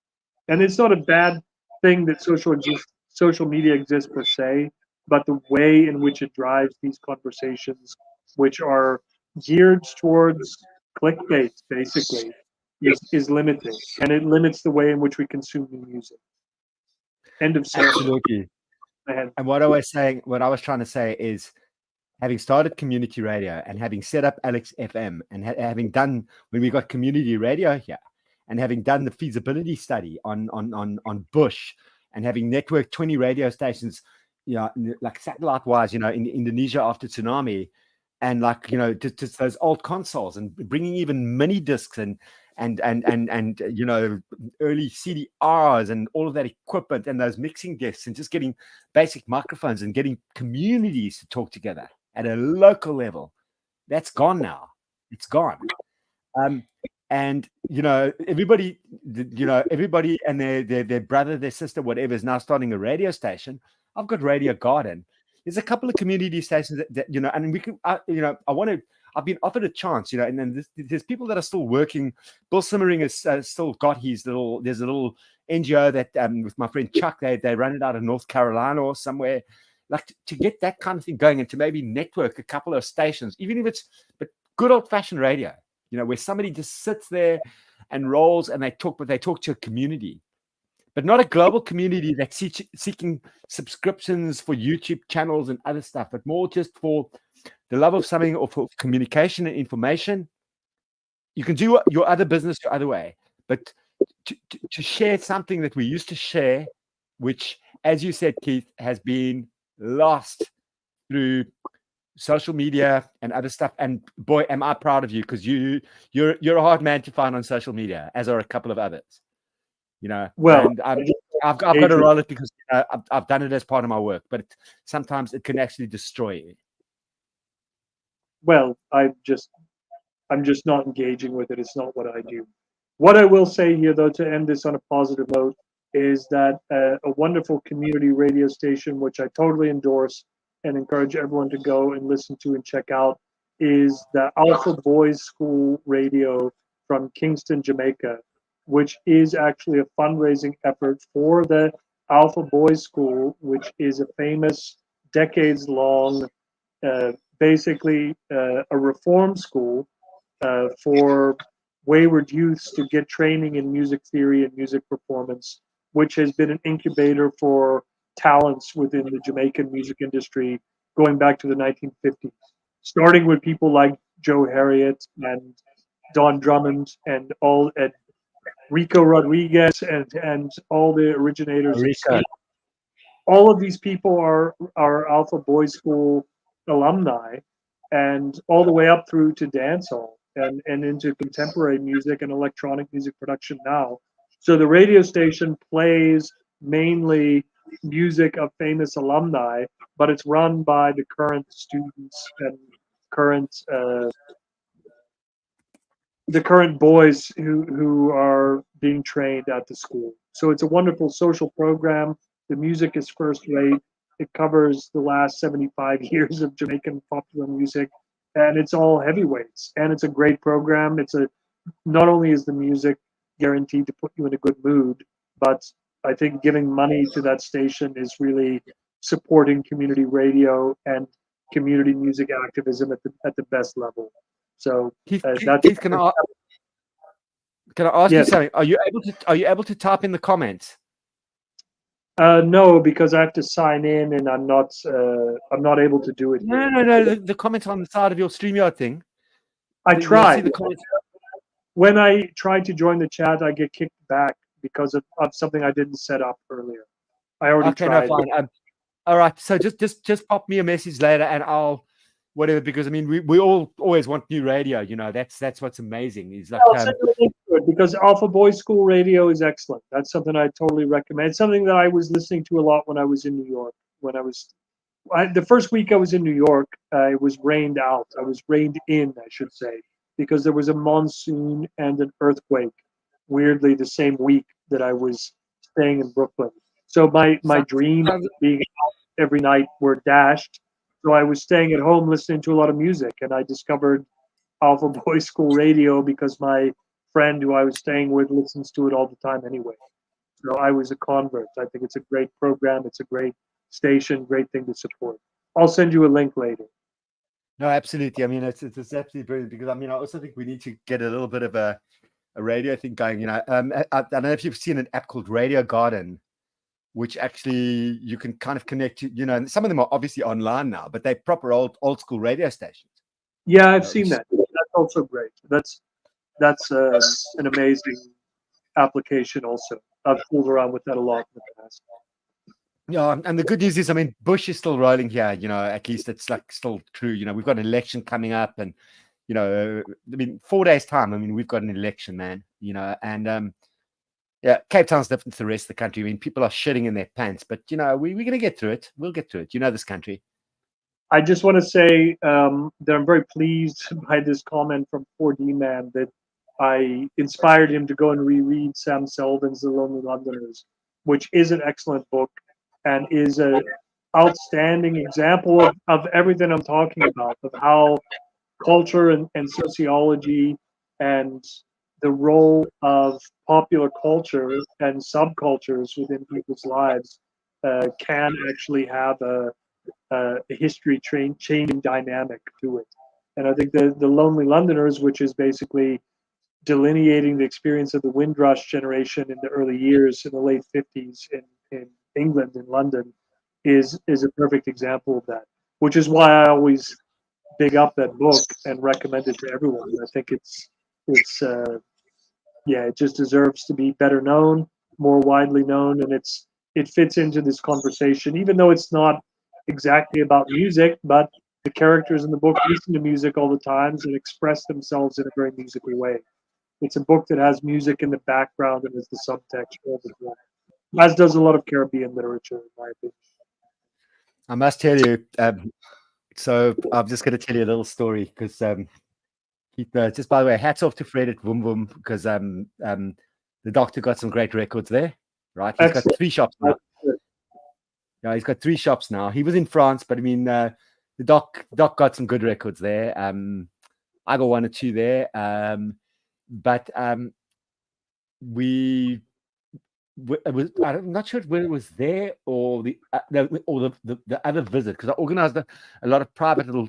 And it's not a bad thing that social media exists per se, but the way in which it drives these conversations, which are geared towards clickbait, basically, is limiting, and it limits the way in which we consume new music. End of story. Absolutely. And what I was trying to say is, having started community radio and having set up Alex FM and having done, when we got community radio here, and having done the feasibility study on Bush, and having networked 20 radio stations, you know, like satellite wise, you know, in Indonesia after tsunami, and like, you know, just those old consoles, and bringing even mini discs and you know, early CDRs and all of that equipment and those mixing desks, and just getting basic microphones and getting communities to talk together at a local level. That's gone now. It's gone. And you know, everybody and their brother, their sister, whatever, is now starting a radio station. I've got Radio Garden. There's a couple of community stations that you know, and we can, you know, I've been offered a chance, you know, and then there's people that are still working. Bill Simmering has still got there's a little NGO that with my friend Chuck, they run it out of North Carolina or somewhere. Like to get that kind of thing going, and to maybe network a couple of stations, even if it's but good old fashioned radio, you know, where somebody just sits there and rolls and they talk, but they talk to a community, but not a global community that's seeking subscriptions for YouTube channels and other stuff, but more just for the love of something or for communication and information. You can do your other business your other way, but to share something that we used to share, which, as you said, Keith, has been lost through social media and other stuff. And boy, am I proud of you, because you're a hard man to find on social media, as are a couple of others. You know, well, and I've got to roll it because I've done it as part of my work, but sometimes it can actually destroy you. Well, I'm just not engaging with it. It's not what I do. What I will say here, though, to end this on a positive note, is that a wonderful community radio station, which I totally endorse and encourage everyone to go and listen to and check out, is the Alpha Boys School Radio from Kingston, Jamaica, which is actually a fundraising effort for the Alpha Boys School, which is a famous, decades-long, basically a reform school for wayward youths to get training in music theory and music performance, which has been an incubator for talents within the Jamaican music industry going back to the 1950s, starting with people like Joe Harriet and Don Drummond and Rico Rodriguez and all the originators. All of these people are Alpha Boys School alumni, and all the way up through to dancehall and into contemporary music and electronic music production now. So the radio station plays mainly music of famous alumni, but it's run by the current students and the current boys who are being trained at the school. So it's a wonderful social program. The music is first rate. It covers the last 75 years of Jamaican popular music, and it's all heavyweights. And it's a great program. Not only is the music guaranteed to put you in a good mood, but I think giving money to that station is really supporting community radio and community music activism at the best level. So Keith, that's Keith, can I ask you something? Are you able to type in the comments? No, because I have to sign in, and I'm not able to do it. No. The comments on the side of your StreamYard thing. I tried. The comments. When I tried to join the chat, I get kicked back because of something I didn't set up earlier. I already tried. No, fine. All right. So just pop me a message later, and I'll whatever. Because I mean, we all always want new radio. You know, that's what's amazing. Is like I'll send you a link to it because Alpha Boy School Radio is excellent. That's something I totally recommend. It's something that I was listening to a lot when I was in New York. The first week I was in New York, it was rained out. I was rained in, I should say, because there was a monsoon and an earthquake. Weirdly, the same week that I was staying in Brooklyn. So my dreams of being out every night were dashed. So I was staying at home listening to a lot of music, and I discovered Alpha Boy School Radio because my friend who I was staying with listens to it all the time anyway. So I was a convert. I think it's a great program. It's a great station, great thing to support. I'll send you a link later. No, absolutely. I mean, it's absolutely brilliant because I mean, I also think we need to get a little bit of a radio thing going. You know, I don't know if you've seen an app called Radio Garden, which actually you can kind of connect to. You know, and some of them are obviously online now, but they're proper old school radio stations. Yeah, I've seen that. That's also great. That's an amazing application. Also, I've fooled around with that a lot in the past. Yeah, and the good news is, I mean, Bush is still rolling here. You know, at least it's like still true. You know, we've got an election coming up, and you know, I mean, 4 days time. I mean, we've got an election, man. You know, and yeah, Cape Town's different to the rest of the country. I mean, people are shitting in their pants, but you know, we're gonna get through it. We'll get through it. You know, this country. I just want to say that I'm very pleased by this comment from 4D Man that I inspired him to go and reread Sam Selvon's The Lonely Londoners, which is an excellent book and is an outstanding example of everything I'm talking about, of how culture and sociology and the role of popular culture and subcultures within people's lives can actually have a history changing dynamic to it. And I think the Lonely Londoners, which is basically delineating the experience of the Windrush generation in the early years in the late 50s in England, in London, is a perfect example of that. Which is why I always big up that book and recommend it to everyone. I think it's yeah, it just deserves to be better known, more widely known, and it fits into this conversation, even though it's not exactly about music, but the characters in the book listen to music all the times and express themselves in a very musical way. It's a book that has music in the background and is the subtext all the time, as does a lot of Caribbean literature, in my opinion. I must tell you. So I'm just going to tell you a little story because just by the way, hats off to Fred at Voom Voom because the doctor got some great records there, right? He's got 3 shops now. Yeah, he's got 3 shops now. He was in France, but I mean, the doc got some good records there. I got 1 or 2 there, but I'm not sure whether it was there or the other visit because I organized a lot of private little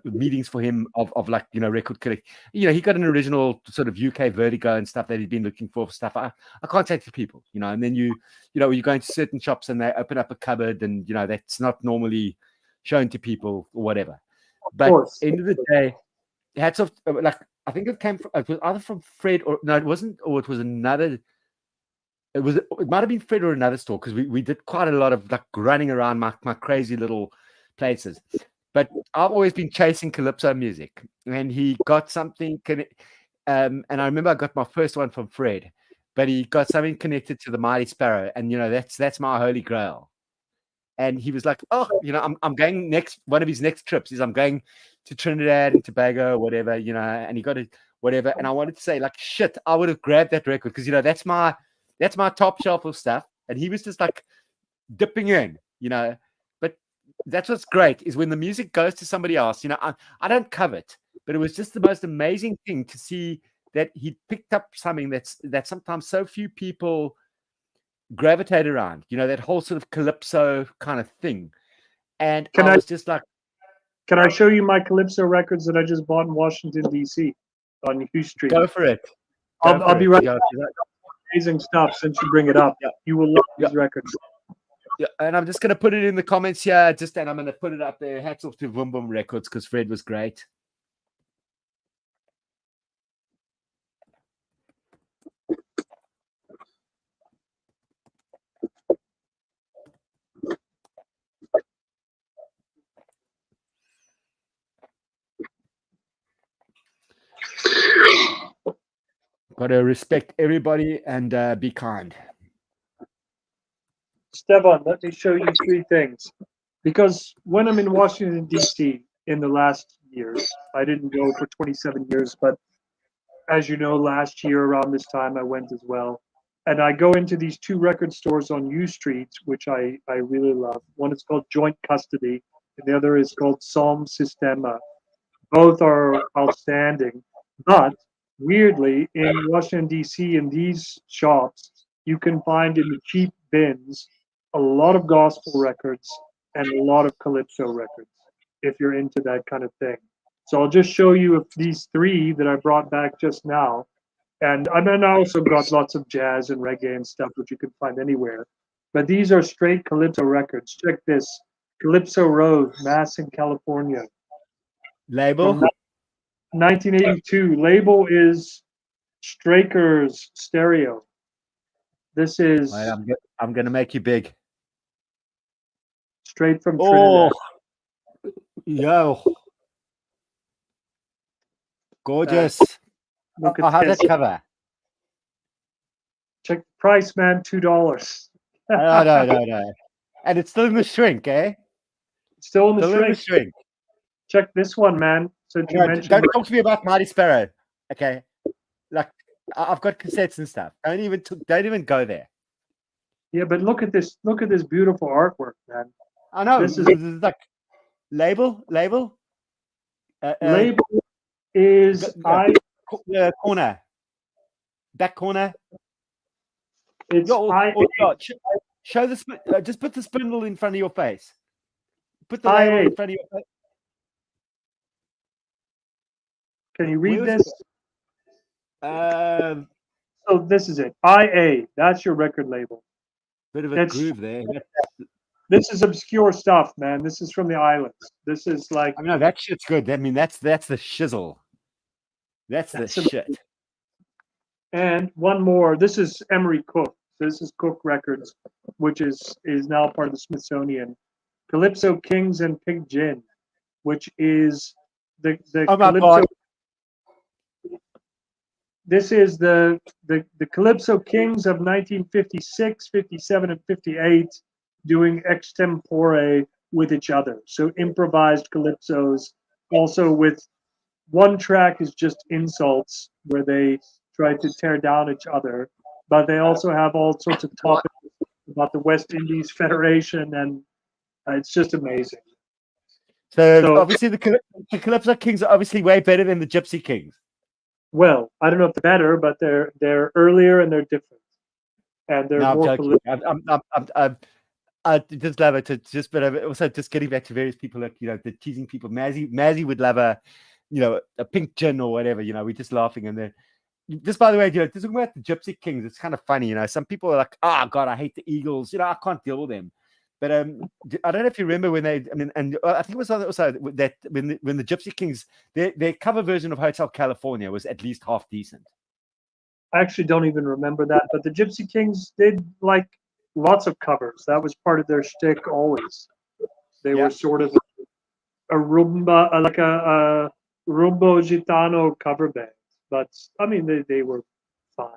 meetings for him of like record collect. He got an original sort of UK Vertigo and stuff that he'd been looking for stuff. I contacted people, and then you go into certain shops and they open up a cupboard and that's not normally shown to people or whatever. But end of the day, hats off. Like I think it was either from Fred or no, it wasn't, or it was another. It might have been Fred or another store because we did quite a lot of like running around my crazy little places. But I've always been chasing calypso music, and he got something. And I remember I got my first one from Fred, but he got something connected to the Mighty Sparrow, and that's my holy grail. And he was like, "Oh, I'm going next. One of his next trips is I'm going to Trinidad and Tobago, or whatever, And he got it, whatever. And I wanted to say, like, shit, I would have grabbed that record because that's my top shelf of stuff. And he was just like dipping in, But that's what's great is when the music goes to somebody else. I don't covet, but it was just the most amazing thing to see that he picked up something that sometimes so few people gravitate around, that whole sort of calypso kind of thing. And I was just like, can I show you my calypso records that I just bought in Washington D.C. on Hugh Street? Go for it. I'll be right back. Amazing stuff. Since you bring it up, you will love these records. Yeah, and I'm just going to put it in the comments here. And I'm going to put it up there. Hats off to Voom Voom Records because Fred was great. Got to respect everybody and be kind. Stefan, let me show you three things. Because when I'm in Washington, D.C. in the last years, I didn't go for 27 years, but as you know, last year around this time I went as well. And I go into these two record stores on U Street, which I really love. One is called Joint Custody, and the other is called Psalm Sistema. Both are outstanding. But weirdly, in Washington, D.C., in these shops, you can find in the cheap bins a lot of gospel records and a lot of calypso records if you're into that kind of thing. So I'll just show you these three that I brought back just now. And I mean, I also got lots of jazz and reggae and stuff, which you can find anywhere. But these are straight calypso records. Check this. Calypso Road, Mass in California. Label? From 1982. Label is Straker's Stereo. This is Wait, I'm going to make you big. straight from Oh, Trinidad. yo. Gorgeous. Look Oh, at how's this. that cover? Check the price, man. $2. No. And it's still in the shrink, eh? Still in the Still in the shrink. shrink. Check this one, man. Since you No, mentioned don't talk to me about Mighty Sparrow. Okay. Like, I've got cassettes and stuff. Don't even go there. Yeah, but look at this. Look at this beautiful artwork, man. I know. This is like label. label is corner. Back corner. it's Show the just put the spindle in front of your face. Put the IA. label in front of your face. Can you read this? So this is it. IA. That's your record label. Bit of a groove there. This is obscure stuff, man. This is from the islands. This is like. I know that shit's good. I mean, that's the shizzle. That's the shit. And one more. This is Emery Cook. This is Cook Records, which is now part of the Smithsonian. Calypso Kings and Pig Gin, which is the oh my Calypso. God. This is the Calypso Kings of 1956, 57, and 58 doing extempore with each other. So improvised calypsos, also with one track is just insults where they try to tear down each other, but they also have all sorts of topics about the West Indies Federation, and it's just amazing. So obviously the Calypso Kings are obviously way better than the Gypsy Kings. Well, I don't know if they're better, but they're earlier and they're different, and they're more political. I just love it. But also just getting back to various people, like the teasing people. Mazzy would love a pink gin or whatever. We're just laughing, and then just by the way, just talking about the Gypsy Kings, it's kind of funny. Some people are like, "Oh God, I hate the Eagles." I can't deal with them. But I don't know if you remember when they. I mean, and I think it was also that when the Gypsy Kings, their cover version of Hotel California was at least half decent. I actually don't even remember that, but the Gypsy Kings did like lots of covers. That was part of their shtick always. They were sort of a rumba, like a rumbo gitano cover band. But I mean, they were fine.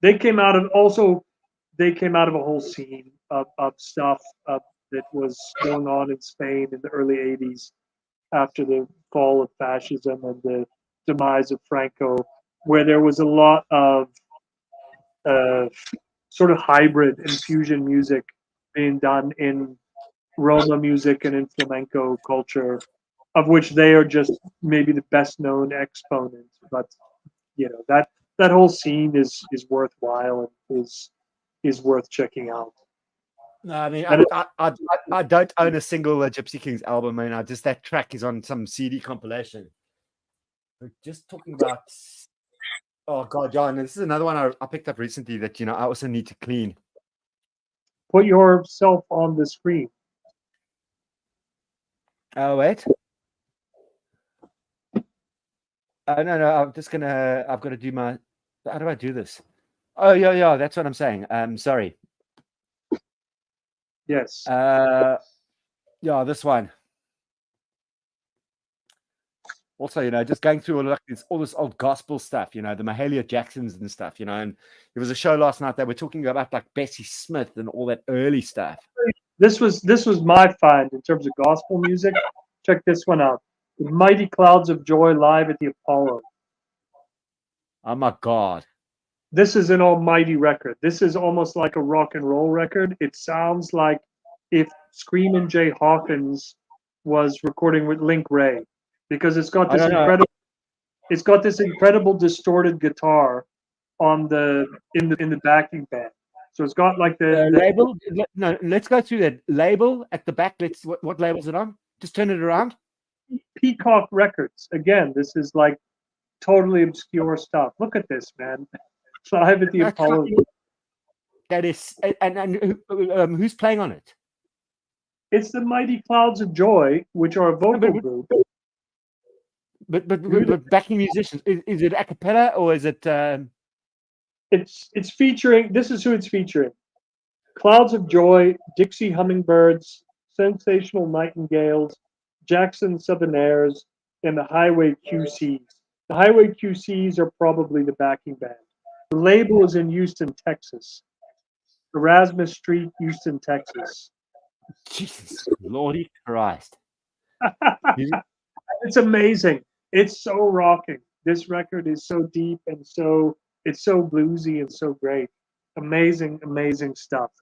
They came out of a whole scene of stuff that was going on in Spain in the early 80s after the fall of fascism and the demise of Franco, where there was a lot of sort of hybrid and fusion music being done in Roma music and in flamenco culture, of which they are just maybe the best known exponent. But that whole scene is worthwhile and is worth checking out. No, I mean, I don't own a single Gypsy Kings album, and just that track is on some CD compilation. But just talking about, oh God, John, this is another one I picked up recently that I also need to clean. Put yourself on the screen. Oh wait. No, I'm just gonna. I've got to do my. How do I do this? Oh yeah. That's what I'm saying. Sorry. Yes. Yeah, this one. also, just going through all this old gospel stuff, the Mahalia Jacksons and stuff, and there was a show last night that we're talking about like Bessie Smith and all that early stuff. This was my find in terms of gospel music. Check this one out: The Mighty Clouds of Joy live at the Apollo. Oh my God! This is an almighty record. This is almost like a rock and roll record. It sounds like if Screamin' Jay Hawkins was recording with Link Wray, because it's got this incredible distorted guitar in the backing band. So it's got like the label. No, let's go through that label at the back. What label is it on? Just turn it around. Peacock Records. Again, this is like totally obscure stuff. Look at this, man. Live at the Apollo. That is, and who's playing on it? It's the Mighty Clouds of Joy, which are a vocal group. But backing musicians, is it a cappella or is it? It's featuring. This is who it's featuring: Clouds of Joy, Dixie Hummingbirds, Sensational Nightingales, Jackson Southerners, and the Highway QCs. The Highway QCs are probably the backing band. The label is in Houston, Texas. Erasmus Street, Houston, Texas. Jesus, Lordy Christ! It's amazing. It's so rocking. This record is so deep and it's so bluesy and so great. Amazing, amazing stuff.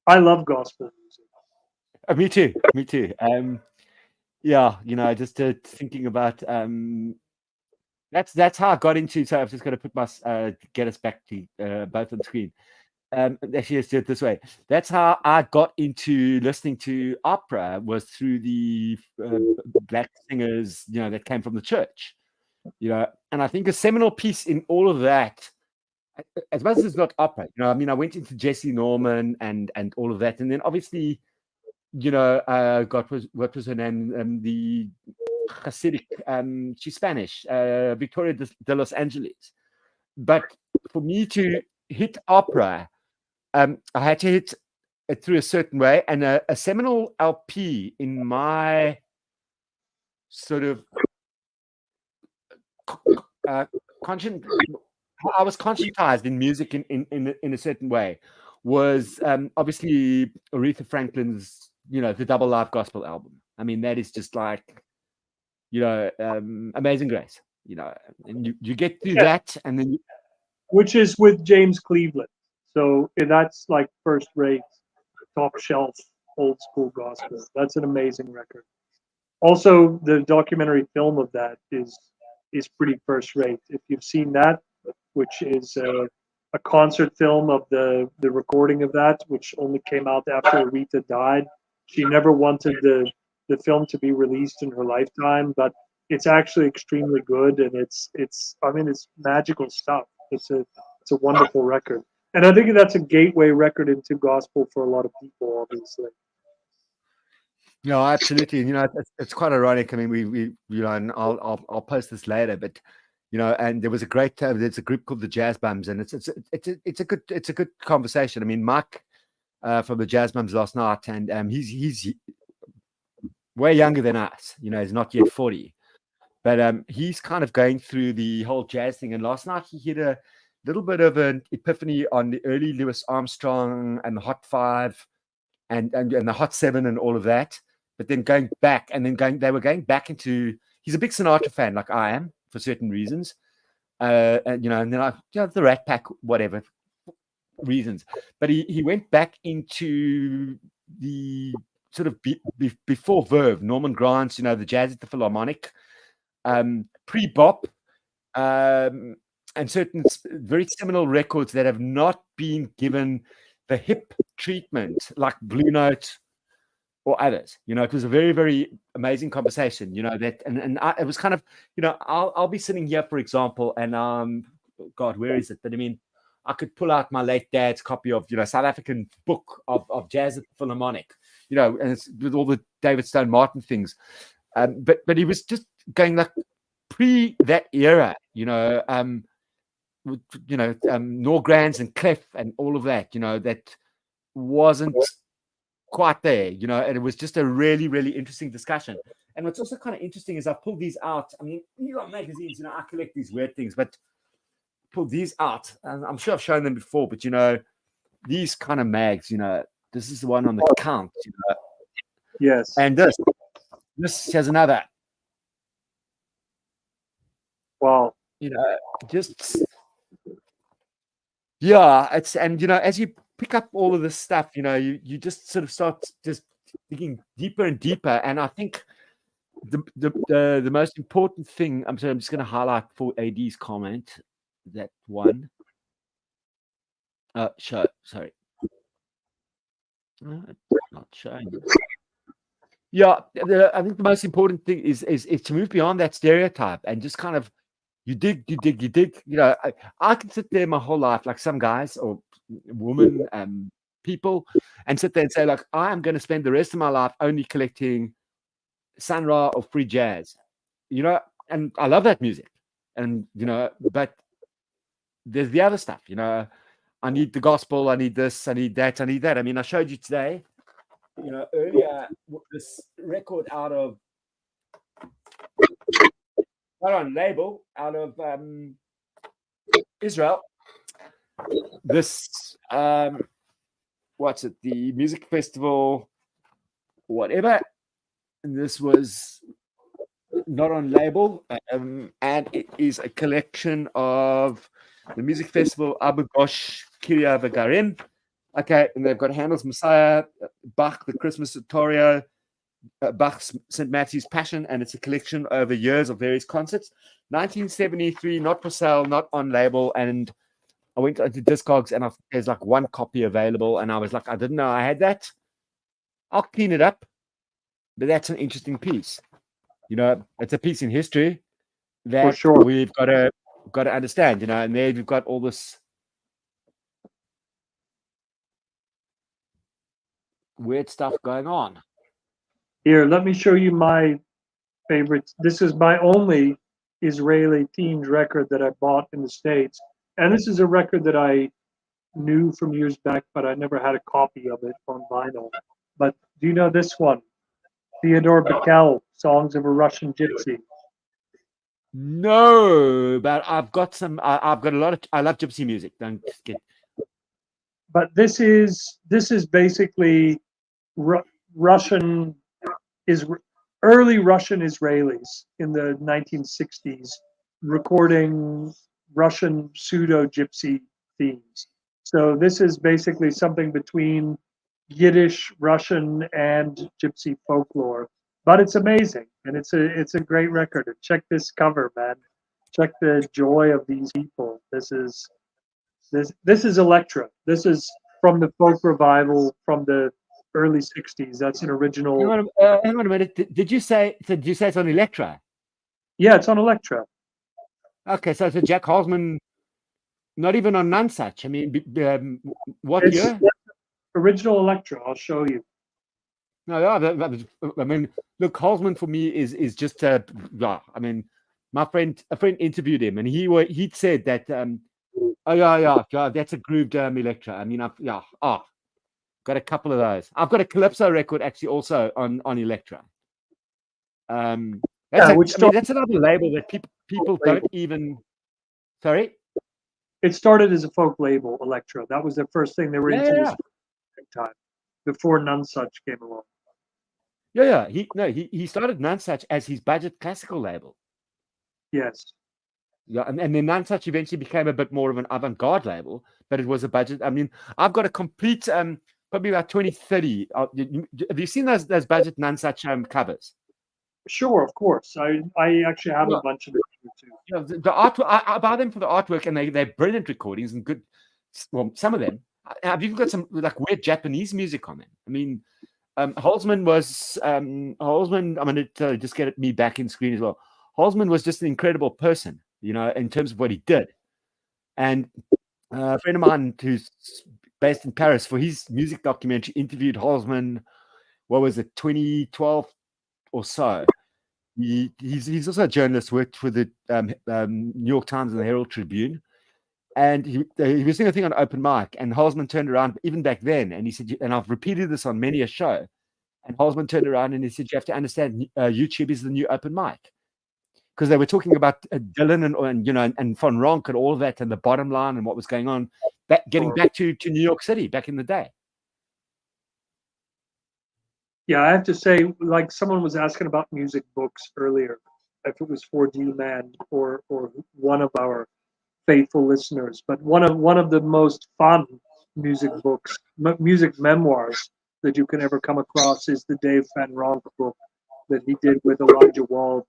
I love gospel music. Me too. Yeah, just thinking about that's how I got into. So I've just got to put get us back to both on screen. Actually, let's do it this way. That's how I got into listening to opera, was through the black singers, that came from the church, and I think a seminal piece in all of that, as much as it's not opera, I went into Jesse Norman and all of that, and then obviously, what was her name? The Hasidic, she's Spanish, Victoria de Los Angeles. But for me to hit opera, I had to hit it through a certain way, and a seminal LP in my sort of conscience. I was conscientized in music in a certain way. Was obviously Aretha Franklin's, the Double Live Gospel album. I mean, that is just like, Amazing Grace. And you get through that, and then which is with James Cleveland. So that's like first rate, top shelf, old school gospel. That's an amazing record. Also, the documentary film of that is pretty first rate. If you've seen that, which is a concert film of the recording of that, which only came out after Aretha died. She never wanted the film to be released in her lifetime, but it's actually extremely good, and it's magical stuff. It's a wonderful record. And I think that's a gateway record into gospel for a lot of people, obviously. No, absolutely. It's quite ironic. I mean, we and I'll post this later, but and there was a great there's a group called the Jazz Bums, and it's a good conversation. I mean, Mike from the Jazz Bums last night, and he's way younger than us. He's not yet 40, but he's kind of going through the whole jazz thing. And last night he hit a little bit of an epiphany on the early Louis Armstrong and the Hot Five and the Hot Seven and all of that. But then going back they were going back into, he's a big Sinatra fan, like I am, for certain reasons. And then the Rat Pack, whatever reasons. But he went back into the sort of before Verve, Norman Granz, the Jazz at the Philharmonic, pre-bop, and certain very seminal records that have not been given the hip treatment, like Blue Note or others. It was a very, very amazing conversation, that, and it was kind of, I'll be sitting here, for example, and God, where is it? But I mean, I could pull out my late dad's copy of, South African book of Jazz at the Philharmonic, and it's with all the David Stone Martin things. But he was just going like pre that era, Norgrans and Clef and all of that, that wasn't quite there, and it was just a really, really interesting discussion. And what's also kind of interesting is I pulled these out. I mean, you got magazines, I collect these weird things, but pull these out. And I'm sure I've shown them before, but these kind of mags, this is the one on the Count, Yes. And this has another. Wow. Just yeah, it's as you pick up all of this stuff, you just sort of start just digging deeper and deeper. And I think the most important thing, I'm just going to highlight for AD's comment, that one. Sorry. Not showing. Yeah, I think the most important thing is to move beyond that stereotype and just kind of you dig. I can sit there my whole life, like some guys or women, people, and sit there and say, like, I am going to spend the rest of my life only collecting Sun Ra or free jazz, and I love that music, and but there's the other stuff, I need the gospel, I need this, I need that, I need that. I mean, I showed you today, earlier, this record out of not on label, out of Israel. This what's it? The music festival, whatever. And this was not on label, and it is a collection of the music festival Abu Ghosh Kiryat V'Garim. Okay, and they've got Handel's Messiah, Bach, the Christmas Oratorio, Bach's St. Matthew's Passion, and it's a collection over years of various concerts. 1973, not for sale, not on label, and I went into Discogs and there's like one copy available, and I was like, I didn't know I had that. I'll clean it up, but that's an interesting piece. It's a piece in history that For sure. we've got to understand. And there we've got all this weird stuff going on. Here, let me show you my favorite. This is my only Israeli Teens record that I bought in the States. And this is a record that I knew from years back, but I never had a copy of it on vinyl. But do you know this one? Theodore Bikel, Songs of a Russian Gypsy. No, but I've got some. I've got a lot of. I love gypsy music. Don't get. But this is basically Russian early Russian Israelis in the 1960s recording Russian pseudo gypsy themes. So this is basically something between Yiddish, Russian, and gypsy folklore. But it's amazing, and it's a great record. And check this cover, man. Check the joy of these people. This is Electra. This is from the folk revival from the early 60s. That's an original. Hang on a minute. Did you say it's on Electra? Yeah, it's on Electra. Okay, so it's a Jack Halsman, not even on Nonsuch. I mean, what year? Original Electra. I'll show you. No, yeah, I mean, look, Halsman for me is just I mean, a friend interviewed him, and he'd said that oh yeah, that's a grooved Electra. I mean, got a couple of those. I've got a Calypso record actually also on Electra. That's another label that people don't even. Sorry. It started as a folk label, Electra. That was the first thing they were into this time, before Nonsuch came along. Yeah. He started Nonsuch as his budget classical label. Yes. Yeah, and then Nonsuch eventually became a bit more of an avant-garde label, but it was a budget. I mean, I've got a complete, probably about 20, 30. Have you seen those budget Nonsuch covers? Sure, of course. I actually have a bunch of them too. Yeah, the art. I buy them for the artwork, and they're brilliant recordings and good. Well, some of them. I've even got some like weird Japanese music on them. I mean, Halsman was Halsman. I'm going to just get me back in screen as well. Halsman was just an incredible person, in terms of what he did. And a friend of mine who's based in Paris for his music documentary interviewed Halsman. What was it, 2012 or so? He's also a journalist, worked for the New York Times and the Herald Tribune. And he was doing a thing on open mic, and Halsman turned around even back then, and he said, and I've repeated this on many a show, And Holzman turned around and he said, "You have to understand, YouTube is the new open mic." Because they were talking about Dylan and Von Ronk and all of that, and the bottom line and what was going on, getting back to New York City back in the day. Yeah, I have to say, like someone was asking about music books earlier, if it was for D-Man or one of our faithful listeners, but one of the most fun music books, music memoirs that you can ever come across is the Dave Van Ronk book that he did with Elijah Wald,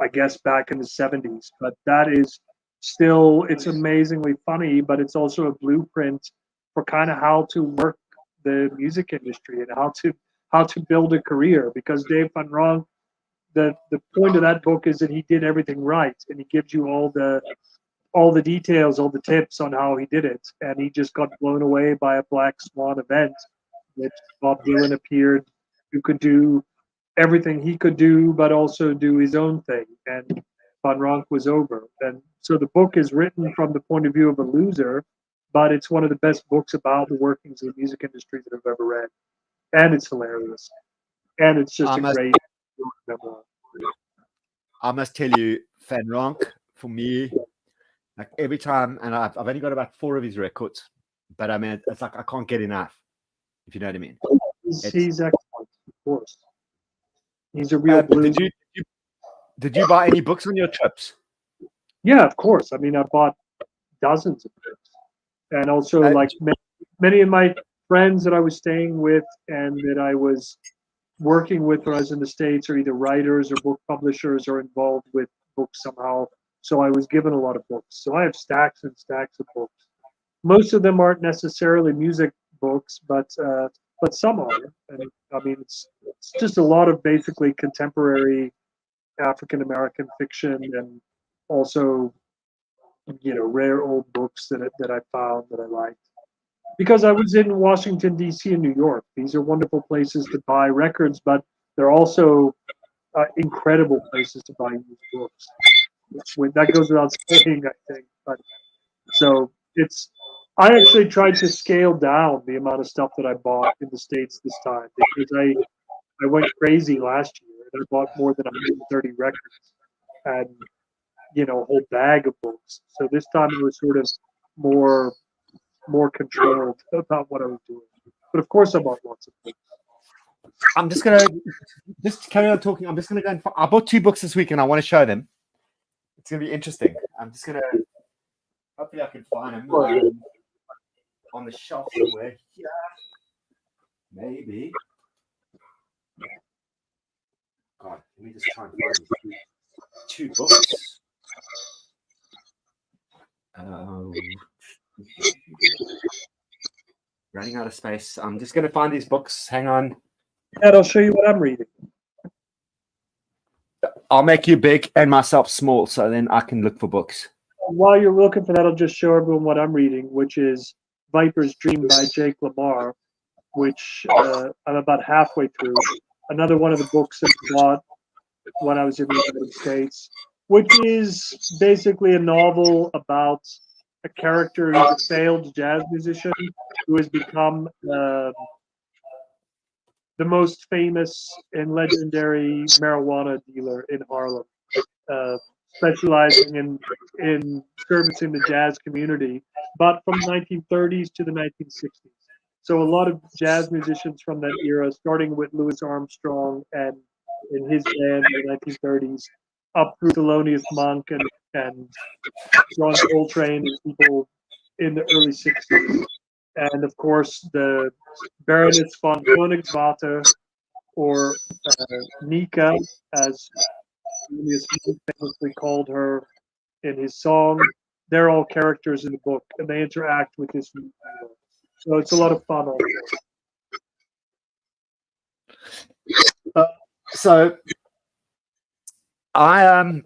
I guess back in the 70s. But that is still, it's amazingly funny, but it's also a blueprint for kind of how to work the music industry and how to build a career. Because Dave Van Ronk, the point of that book is that he did everything right, and he gives you all the details, all the tips on how he did it. And he just got blown away by a Black Swan event that Bob Dylan appeared, who could do everything he could do, but also do his own thing. And Van Ronk was over. And so the book is written from the point of view of a loser, but it's one of the best books about the workings of the music industry that I've ever read. And it's hilarious. And it's just a great memoir. I must tell you, Van Ronk, for me, like every time, and I've only got about 4 of his records, but I mean, it's like I can't get enough, if you know what I mean. He's excellent, of course. He's a real blue. Did you buy any books on your trips? Yeah, of course. I mean, I bought dozens of books, and also like many of my friends that I was staying with and that I was working with when I was in the States are either writers or book publishers or involved with books somehow. So I was given a lot of books. So I have stacks and stacks of books. Most of them aren't necessarily music books, but some are. And I mean, it's just a lot of basically contemporary African American fiction, and also rare old books that I found that I liked. Because I was in Washington D.C. and New York. These are wonderful places to buy records, but they're also incredible places to buy used books. That goes without saying, I think. But so I actually tried to scale down the amount of stuff that I bought in the States this time, because I went crazy last year and I bought more than 130 records and a whole bag of books. So this time it was sort of more controlled about what I was doing. But of course I bought lots of books. I'm just gonna carry on talking. I'm just gonna go and I bought 2 books this week and I want to show them. It's gonna be interesting. I'm just gonna hopefully I can find them on the shelf somewhere here. Maybe. God, let me just try and find 2 books. Running out of space. I'm just going to find these books. Hang on. And I'll show you what I'm reading. I'll make you big and myself small, so then I can look for books. While you're looking for that, I'll just show everyone what I'm reading, which is Viper's Dream by Jake Lamar, which I'm about halfway through. Another one of the books that I bought when I was in the United States, which is basically a novel about a character who's a failed jazz musician who has become the most famous and legendary marijuana dealer in Harlem, specializing in servicing the jazz community, but from the 1930s to the 1960s. So a lot of jazz musicians from that era, starting with Louis Armstrong and in his band in the 1930s, up through Thelonious Monk and John Coltrane and people in the early 60s. And of course, the Baroness von Königswarter, or Nika, as Thelonious Monk famously called her in his song. They're all characters in the book, and they interact with this new hero. So it's a lot of fun. So I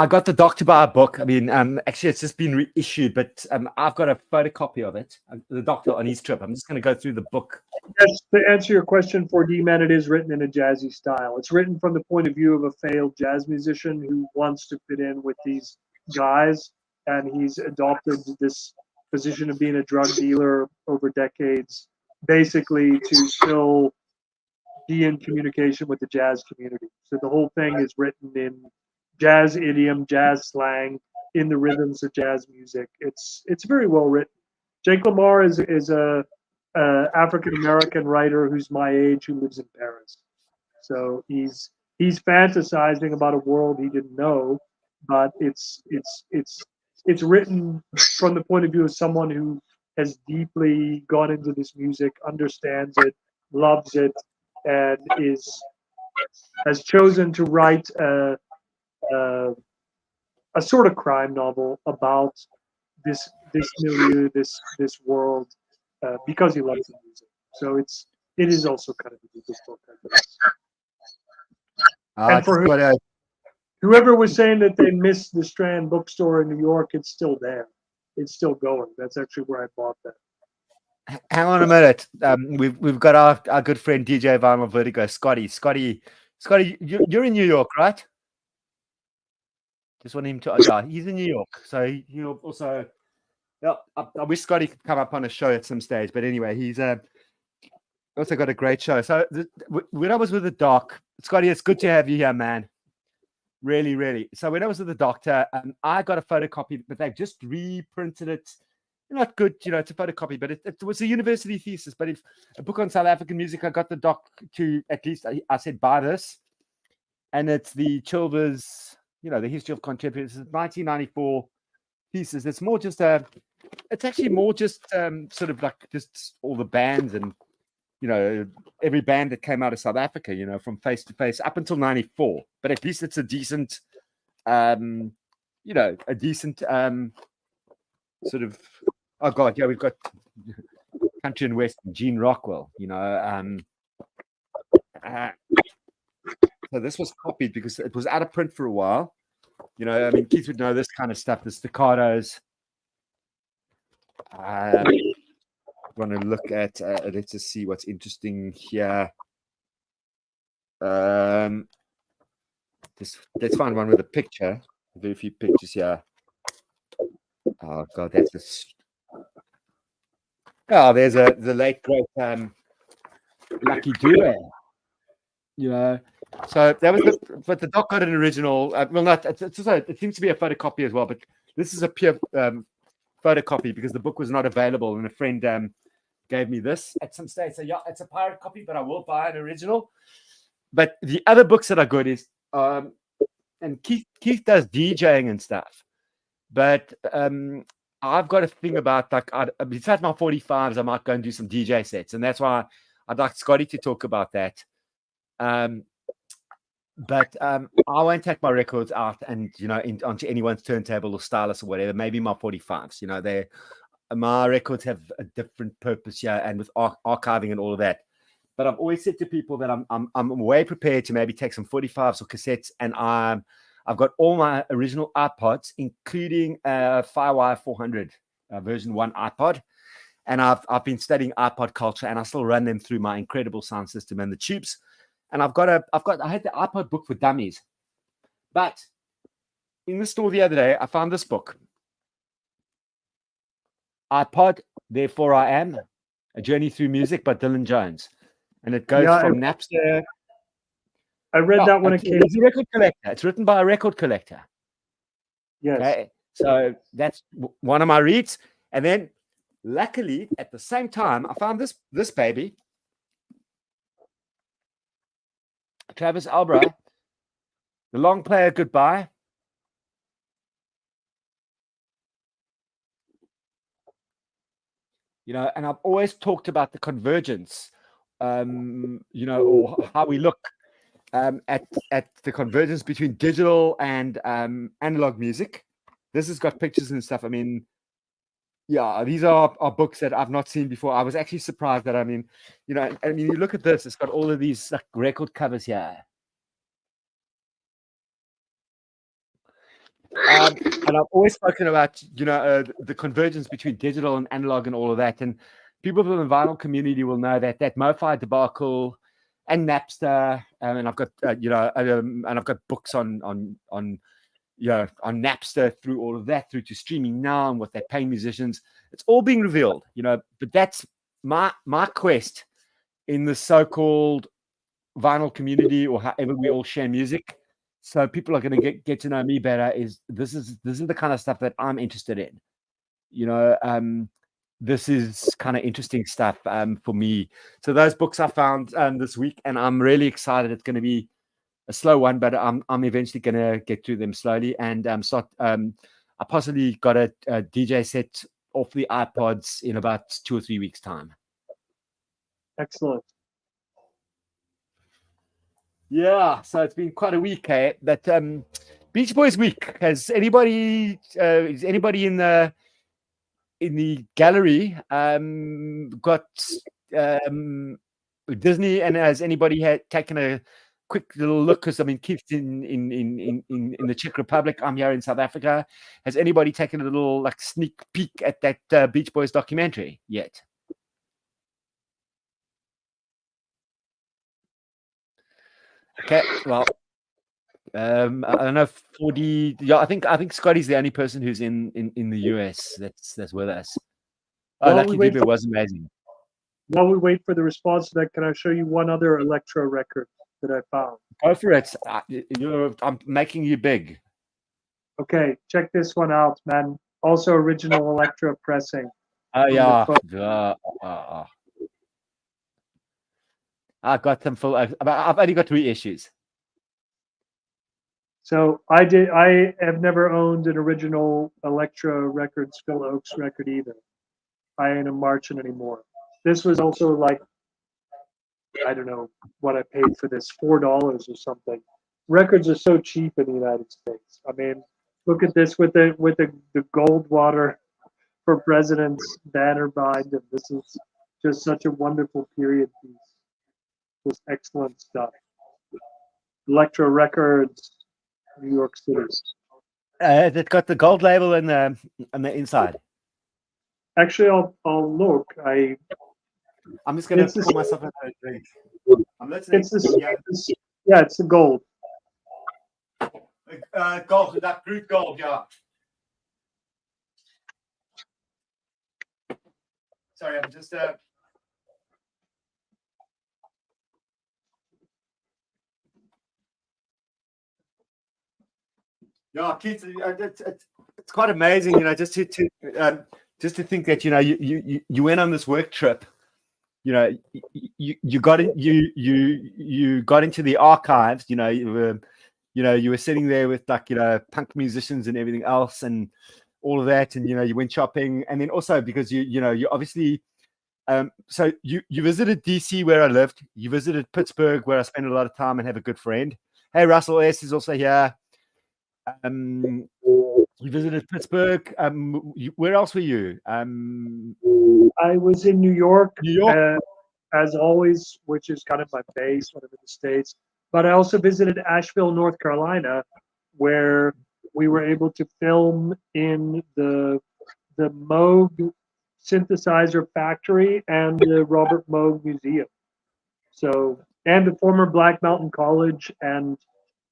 got the Dr. Bar book. I mean, actually, it's just been reissued, but I've got a photocopy of it. The Doctor on his trip. I'm just going to go through the book. Yes, to answer your question for D-Man, it is written in a jazzy style. It's written from the point of view of a failed jazz musician who wants to fit in with these guys, and he's adopted this position of being a drug dealer over decades, basically to still be in communication with the jazz community. So the whole thing is written in jazz idiom, jazz slang, in the rhythms of jazz music. It's very well written. Jake Lamar is a African American writer who's my age who lives in Paris. So he's fantasizing about a world he didn't know, but it's written from the point of view of someone who has deeply gone into this music, understands it, loves it, and has chosen to write a sort of crime novel about this milieu, this world, because he loves the music. So it is also kind of a deepest book. And for whoever was saying that they missed the Strand bookstore in New York, it's still there. It's still going. That's actually where I bought that. Hang on a minute. We've got our good friend DJ Vinyl Vertigo, Scotty, you're in New York, right? Just want him to. Yeah, he's in New York, so he'll also. Yeah, I wish Scotty could come up on a show at some stage, but anyway, he's also got a great show. So when I was with the doc, Scotty, it's good to have you here, man. Really, really. So when I was with the doctor, I got a photocopy, but they've just reprinted it. Not good, it's a photocopy, but it was a university thesis. But if a book on South African music, I got the doc to at least, I said, buy this. And it's the Chilvers, the history of contemporary. It's 1994 thesis. It's more just it's actually more just sort of like just all the bands and, every band that came out of South Africa, from Face to Face up until 94. But at least it's a decent, a decent sort of, oh God, yeah, we've got Country and West, Gene Rockwell, so this was copied because it was out of print for a while. Keith would know this kind of stuff, the staccatos. Want to look at, let's just see what's interesting here. Let's find one with a picture. Very few pictures here. Oh God, that's just. Oh, there's the late great Lucky Dube. So that was but the doc got an original. Well, not it's also, it seems to be a photocopy as well, but this is a pure photocopy because the book was not available, and a friend gave me this at some stage. So yeah, it's a pirate copy, but I will buy an original. But the other books that are good is and Keith does DJing and stuff, but I've got a thing about besides my 45s, I might go and do some DJ sets, and that's why I'd like Scotty to talk about that. But I won't take my records out and onto anyone's turntable or stylus or whatever. Maybe my 45s. My records have a different purpose here, and with archiving and all of that. But I've always said to people that I'm way prepared to maybe take some 45s or cassettes, and I've got all my original iPods, including a Firewire 400 version 1 iPod, and I've been studying iPod culture, and I still run them through my incredible sound system and the tubes. And I had the iPod book for dummies, but in the store the other day, I found this book, iPod, Therefore I Am, A Journey Through Music by Dylan Jones. And it goes from Napster. I read that when it came. It's a record collector. It's written by a record collector. Yes. Okay. So that's one of my reads. And then luckily, at the same time, I found this baby. Travis Albra, The Long Player Goodbye. And I've always talked about the convergence, or how we look at the convergence between digital and analog music. This has got pictures and stuff. These are books that I've not seen before. I was actually surprised that, you look at this, it's got all of these record covers here. And I've always spoken about, the convergence between digital and analog and all of that. And people from the vinyl community will know that MoFi debacle and Napster, and I've got, and I've got books on Napster through all of that, through to streaming now and what they're paying musicians. It's all being revealed, but that's my quest in the so-called vinyl community, or however we all share music. So people are going to get to know me better. This is the kind of stuff that I'm interested in. You know, this is kind of interesting stuff for me. So those books I found this week, and I'm really excited. It's going to be a slow one, but I'm eventually going to get through them slowly and start. I possibly got a DJ set off the iPods in about 2 or 3 weeks' time. Excellent. Yeah, so it's been quite a week, eh? That Beach Boys week. Is anybody in the gallery got Disney, and has anybody had taken a quick little look? Because I mean, Keith's in the Czech Republic. I'm here in South Africa. Has anybody taken a little like sneak peek at that Beach Boys documentary yet? Okay, well, I don't know. 4D. Yeah, I think Scotty's the only person who's in the US that's with us. Oh, Lucky Dube was amazing. While we wait for the response to that, can I show you one other Elektra record that I found? Go for it. I'm making you big. Okay, check this one out, man. Also original Elektra pressing. Oh yeah. I got them full. I've only got 3 issues. So I have never owned an original Elektra Records Phil Ochs record either. I ain't a Martian anymore. This was also like, I don't know what I paid for this, $4 or something. Records are so cheap in the United States. I mean, look at this with the Goldwater for President's banner behind him. This is just such a wonderful period piece. Just excellent stuff. Elektra Records, New York City. It's got the gold label on the inside. Actually, I'll look. I'm just gonna pour myself a drink. I'm listening. It's the gold. Gold, that brute gold, yeah. Sorry, I'm just yeah, Keith, it's quite amazing, you know, just to think that, you know, you went on this work trip, you know, you got into the archives, you know, you were sitting there with, like, you know, punk musicians and everything else and all of that, and, you know, you went shopping, and then also because you obviously so you visited DC where I lived, you visited Pittsburgh where I spent a lot of time and have a good friend. Hey, Russell S is also here. You visited Pittsburgh. Where else were you? I was in New York. As always, which is kind of my base when I'm in the States. But I also visited Asheville, North Carolina, where we were able to film in the Moog synthesizer factory and the Robert Moog Museum. So, and the former Black Mountain College and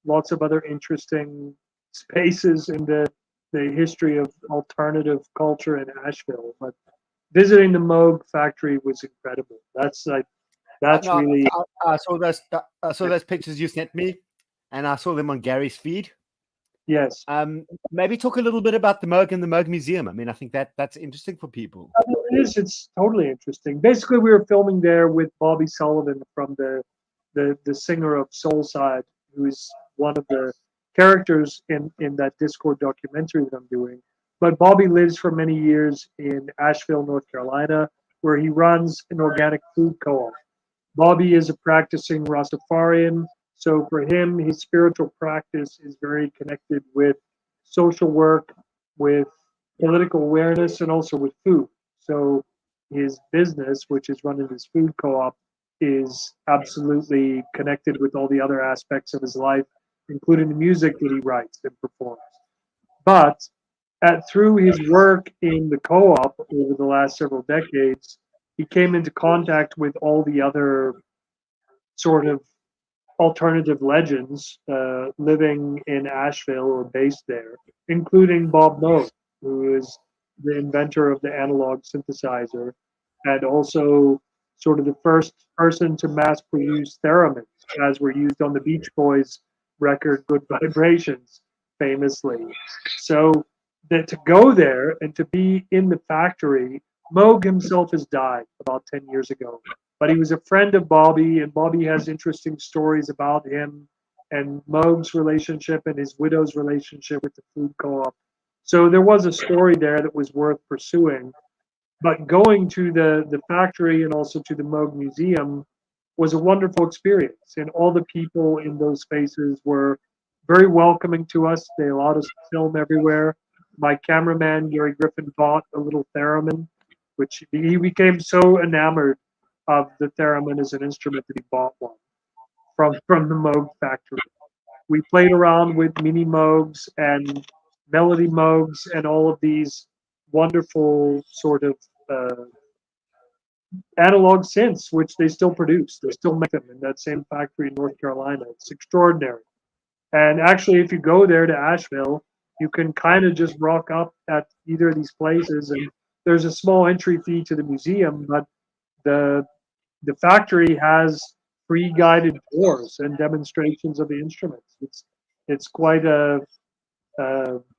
lots of other interesting spaces in the history of alternative culture in Asheville. But visiting the Moog factory was incredible. Really. I saw those pictures you sent me, and I saw them on Gary's feed. Yes. Maybe talk a little bit about the Moog and the Moog Museum. I mean, I think that's interesting for people. It is. It's totally interesting. Basically, we were filming there with Bobby Sullivan from the singer of Soulside, who is one of the characters in that Discord documentary that I'm doing. But Bobby lives for many years in Asheville, North Carolina, where he runs an organic food co-op. Bobby is a practicing Rastafarian, so for him, his spiritual practice is very connected with social work, with political awareness, and also with food. So his business, which is running his food co-op, is absolutely connected with all the other aspects of his life, including the music that he writes and performs. But through his work in the co-op over the last several decades, he came into contact with all the other sort of alternative legends living in Asheville or based there, including Bob Moog, who is the inventor of the analog synthesizer and also sort of the first person to mass produce theremins, as were used on the Beach Boys record Good Vibrations, famously. So that to go there and to be in the factory, Moog himself has died about 10 years ago, but he was a friend of Bobby, and Bobby has interesting stories about him and Moog's relationship and his widow's relationship with the food co-op. So there was a story there that was worth pursuing. But going to the factory and also to the Moog Museum was a wonderful experience. And all the people in those spaces were very welcoming to us. They allowed us to film everywhere. My cameraman, Gary Griffin, bought a little theremin, which he became so enamored of the theremin as an instrument that he bought one from the Moog factory. We played around with mini Moogs and melody Moogs and all of these wonderful sort of uh, analog synths, which they still produce. They still make them in that same factory in North Carolina. It's extraordinary. And actually, if you go there to Asheville, you can kind of just rock up at either of these places, and there's a small entry fee to the museum, but the the factory has free guided tours and demonstrations of the instruments. It's quite a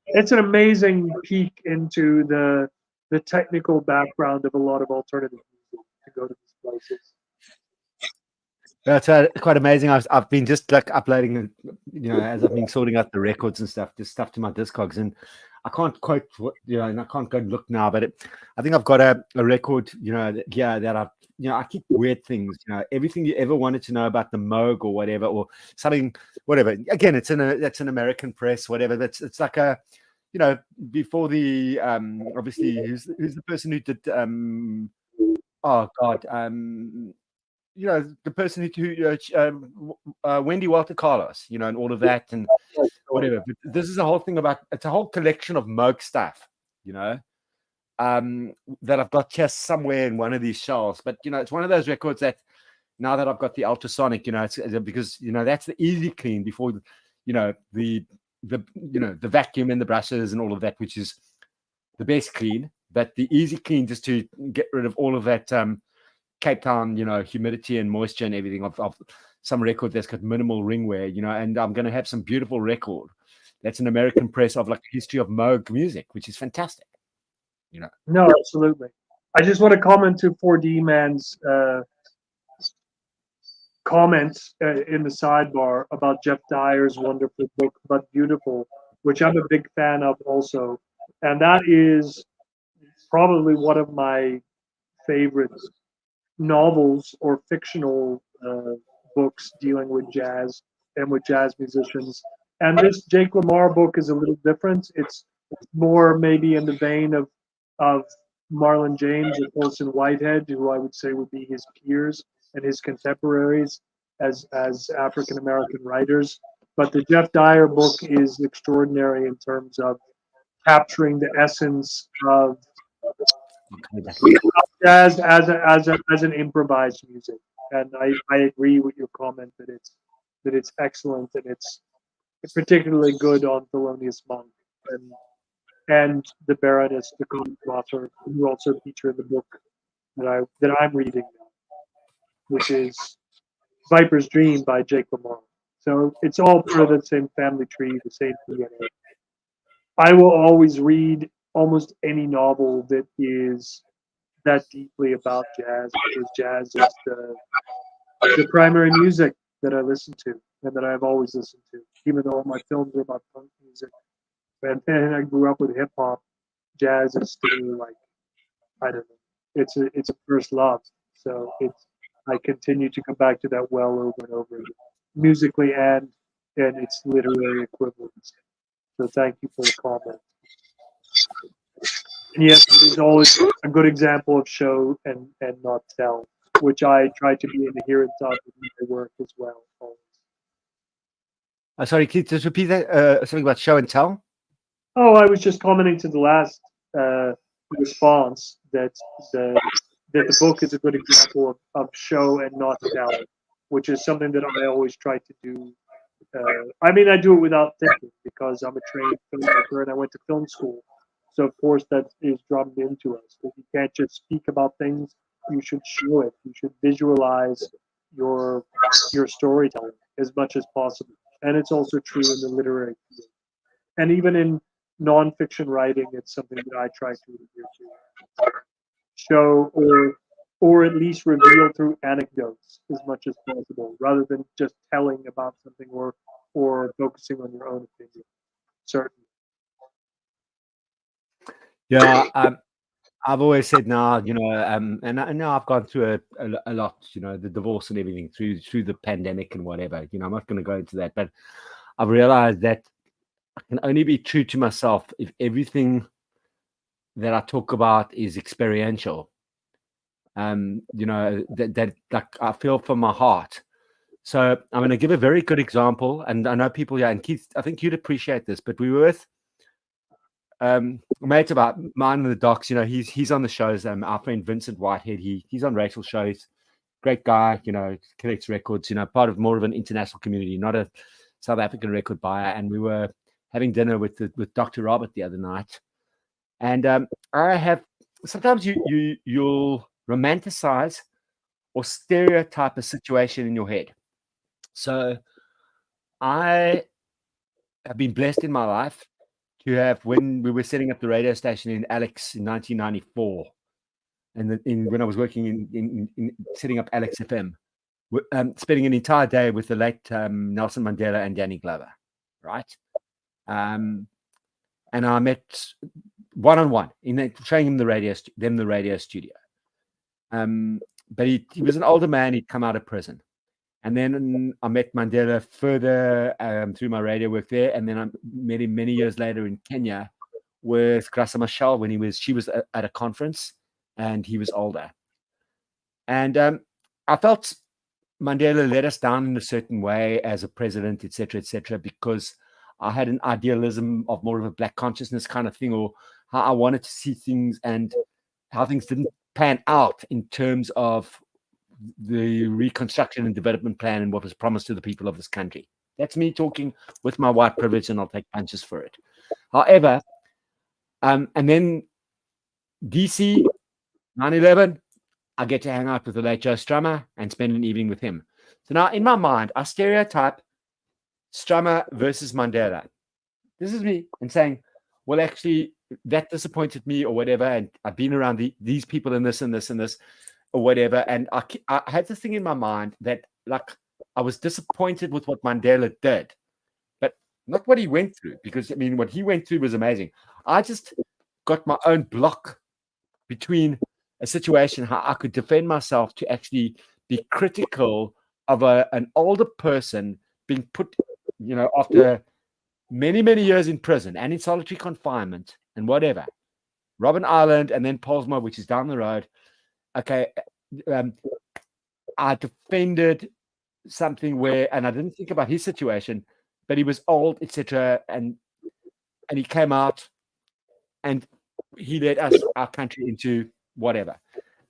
it's an amazing peek into the technical background of a lot of alternative music to go to these places. That's quite amazing. I've been just like uploading, as I've been sorting out the records and stuff, just stuff to my Discogs, and I can't quote and I can't go and look now, but I think I've got a record, that I've, I keep weird things, everything you ever wanted to know about the Moog or whatever, or something, whatever. Again, that's an American press, whatever. It's like a, before the obviously who's the person who did oh God the person who Wendy Walter Carlos, and all of that and whatever. But this is a whole thing it's a whole collection of Moog stuff, that I've got just somewhere in one of these shelves. But it's one of those records that now that I've got the ultrasonic, it's because that's the easy clean before the vacuum and the brushes and all of that, which is the best clean. But the easy clean, just to get rid of all of that Cape Town, humidity and moisture and everything of some record that's got minimal ring wear, and I'm going to have some beautiful record. That's an American press of like the history of Moog music, which is fantastic. No, absolutely. I just want to comment to 4D Man's comments in the sidebar about Jeff Dyer's wonderful book, But Beautiful, which I'm a big fan of also. And that is probably one of my favorite novels or fictional books dealing with jazz and with jazz musicians. And this Jake Lamar book is a little different. It's more maybe in the vein of Marlon James or Colson Whitehead, who I would say would be his peers and his contemporaries as African American writers. But the Jeff Dyer book is extraordinary in terms of capturing the essence of jazz as an improvised music. And I agree with your comment that it's excellent, and it's particularly good on Thelonious Monk and the Baroness, the comic author, who also feature in the book that I'm reading now, which is Viper's Dream by Jake Lamar. So it's all part of the same family tree, the same DNA. I will always read almost any novel that is that deeply about jazz, because jazz is the primary music that I listen to and that I've always listened to, even though all my films are about punk music. And then I grew up with hip hop. Jazz is still like, I don't know. It's a first love. So I continue to come back to that well over and over again, musically and its literary equivalents. So thank you for the comment. And yes, it is always a good example of show and not tell, which I try to be inherent of in my work as well. Always. Sorry, can you just repeat that? Something about show and tell? Oh, I was just commenting to the last response that the book is a good example of show and not tell, which is something that I always try to do. I mean, I do it without thinking because I'm a trained filmmaker and I went to film school. So, of course, that is drummed into us. That you can't just speak about things, you should show it. You should visualize your storytelling as much as possible. And it's also true in the literary field. And even in nonfiction writing, it's something that I try to adhere to. Show or at least reveal through anecdotes as much as possible, rather than just telling about something or focusing on your own opinion. Certainly. Yeah, I've always said now, and now I've gone through a lot, the divorce and everything through the pandemic and whatever. I'm not going to go into that, but I've realized that I can only be true to myself if everything that I talk about is experiential. That like I feel from my heart. So I'm going to give a very good example, and I know people, and Keith, I think you'd appreciate this, but we were with mate about mine and the docs. He's on the shows. Our friend Vincent Whitehead, he's on racial shows. Great guy, collects records. Part of more of an international community, not a South African record buyer. And we were having dinner with Dr. Robert the other night, and I have sometimes you'll romanticize or stereotype a situation in your head. So I have been blessed in my life to have, when we were setting up the radio station in Alex in 1994, and when I was working in setting up Alex FM, spending an entire day with the late Nelson Mandela and Danny Glover, right? And I met one-on-one showing him the radio studio. But he was an older man. He'd come out of prison. And then I met Mandela further through my radio work there. And then I met him many years later in Kenya with Graça Machel she was at a conference and he was older. And I felt Mandela let us down in a certain way as a president, et cetera, because I had an idealism of more of a black consciousness kind of thing, or how I wanted to see things and how things didn't pan out in terms of the reconstruction and development plan and what was promised to the people of this country. That's me talking with my white privilege, and I'll take punches for it. However, and then DC, 9/11, I get to hang out with the late Joe Strummer and spend an evening with him. So now in my mind, I stereotype Strummer versus Mandela. This is me and saying, well, actually, that disappointed me or whatever, and I've been around these people and this and this and this, or whatever. And I had this thing in my mind that, like, I was disappointed with what Mandela did, but not what he went through, because, what he went through was amazing. I just got my own block between a situation, how I could defend myself to actually be critical of an older person being put, after many, many years in prison and in solitary confinement and whatever. Robben Island and then Pollsmoor, which is down the road. Okay, I defended something where, and I didn't think about his situation, but he was old, etc., and he came out, and he led our country into whatever.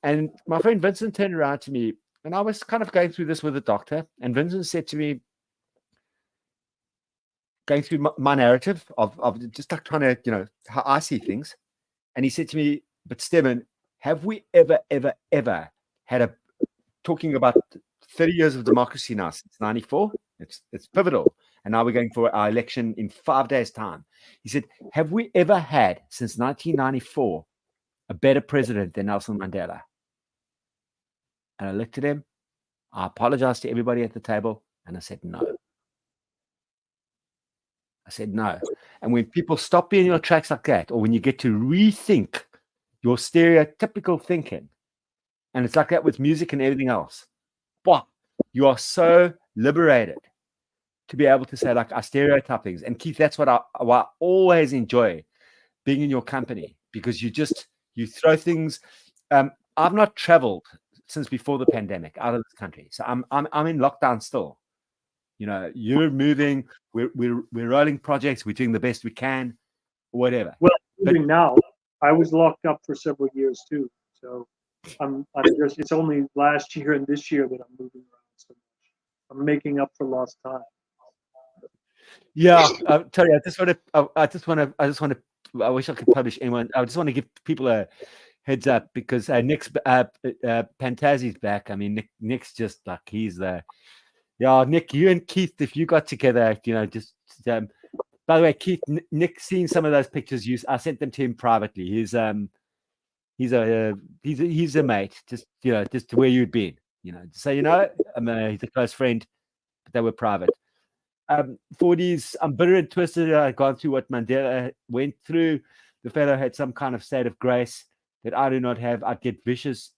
And my friend Vincent turned around to me, and I was kind of going through this with a doctor, and Vincent said to me, going through my narrative of just like trying to, how I see things, and he said to me, but Stebben, have we ever had talking about 30 years of democracy now since 94? It's pivotal. And now we're going for our election in 5 days' time. He said, have we ever had, since 1994, a better president than Nelson Mandela? And I looked at him. I apologized to everybody at the table. And I said, no. I said, no. And when people stop you in your tracks like that, or when you get to rethink your stereotypical thinking, and it's like that with music and everything else, wow, you are so liberated to be able to say, like, I stereotype things. And Keith, that's what I always enjoy being in your company, because you throw things. I've not traveled since before the pandemic out of this country, so I'm in lockdown still. You're moving, we're rolling projects, we're doing the best we can, whatever. Well, even now, I was locked up for several years too, so I'm just, it's only last year and this year that I'm moving around so much. I'm making up for lost time. Yeah, Terry, I wish I could publish anyone. I just want to give people a heads up, because Nick's Pantazzi's back. I mean, Nick's just like he's the Nick. You and Keith, if you got together, just. By the way, Keith, Nick, seen some of those pictures. I sent them to him privately. He's a mate. Just where you'd been. So he's a close friend, but they were private. For these, I'm bitter and twisted. I've gone through what Mandela went through. The fellow had some kind of state of grace that I do not have. I'd get vicious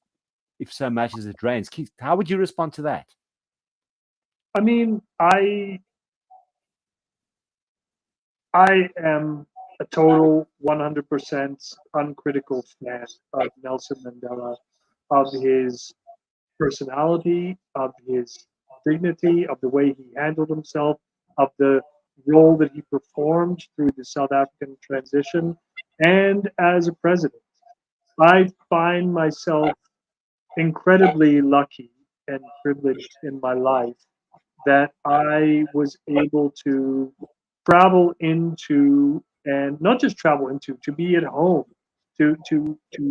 if so much as it rains. Keith, how would you respond to that? I mean, I am a total 100% uncritical fan of Nelson Mandela, of his personality, of his dignity, of the way he handled himself, of the role that he performed through the South African transition, and as a president. I find myself incredibly lucky and privileged in my life that I was able to travel into, and not just travel into, to be at home, to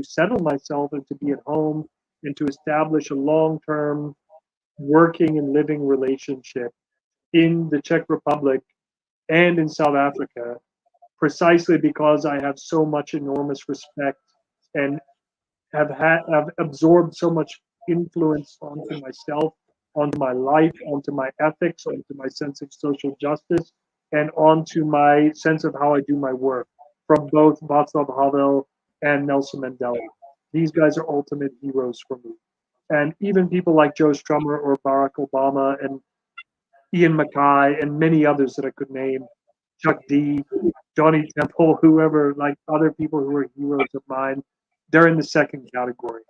settle myself and to be at home and to establish a long-term working and living relationship in the Czech Republic and in South Africa, precisely because I have so much enormous respect and have absorbed so much influence onto myself, onto my life, onto my ethics, onto my sense of social justice, and onto my sense of how I do my work from both Václav Havel and Nelson Mandela. These guys are ultimate heroes for me. And even people like Joe Strummer or Barack Obama and Ian Mackay and many others that I could name, Chuck D, Johnny Temple, whoever, like other people who are heroes of mine, they're in the second category.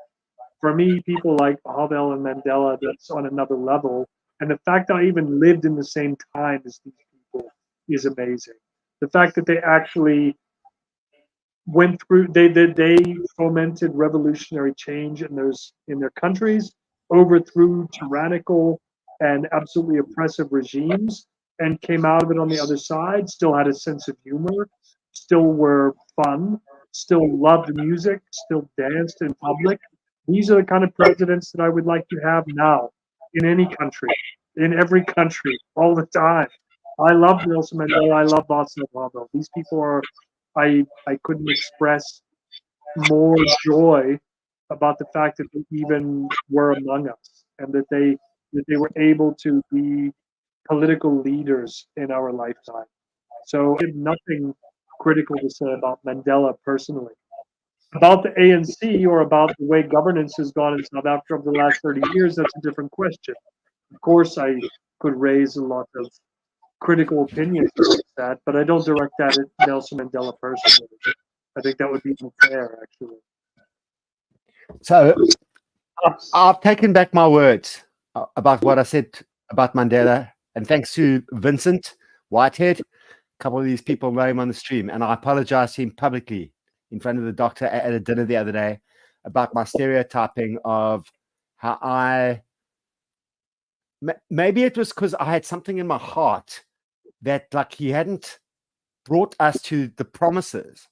For me, people like Havel and Mandela, that's on another level. And the fact that I even lived in the same time as these people is amazing. The fact that they actually went through, they fomented revolutionary change in their countries, overthrew tyrannical and absolutely oppressive regimes, and came out of it on the other side, still had a sense of humor, still were fun, still loved music, still danced in public. These are the kind of presidents that I would like to have now in any country, in every country, all the time. I love Nelson Mandela. I love Václav Havel. These people are, I couldn't express more joy about the fact that they even were among us and that they were able to be political leaders in our lifetime. So I have nothing critical to say about Mandela personally. About the ANC or about the way governance has gone in South Africa over the last 30 years, that's a different question. Of course, I could raise a lot of critical opinions against that, but I don't direct that at Nelson Mandela personally. I think that would be unfair, actually. So I've taken back my words about what I said about Mandela, and thanks to Vincent Whitehead, a couple of these people know him on the stream, and I apologize to him publicly in front of the doctor at a dinner the other day about my stereotyping of how maybe it was because I had something in my heart that like he hadn't brought us to the promises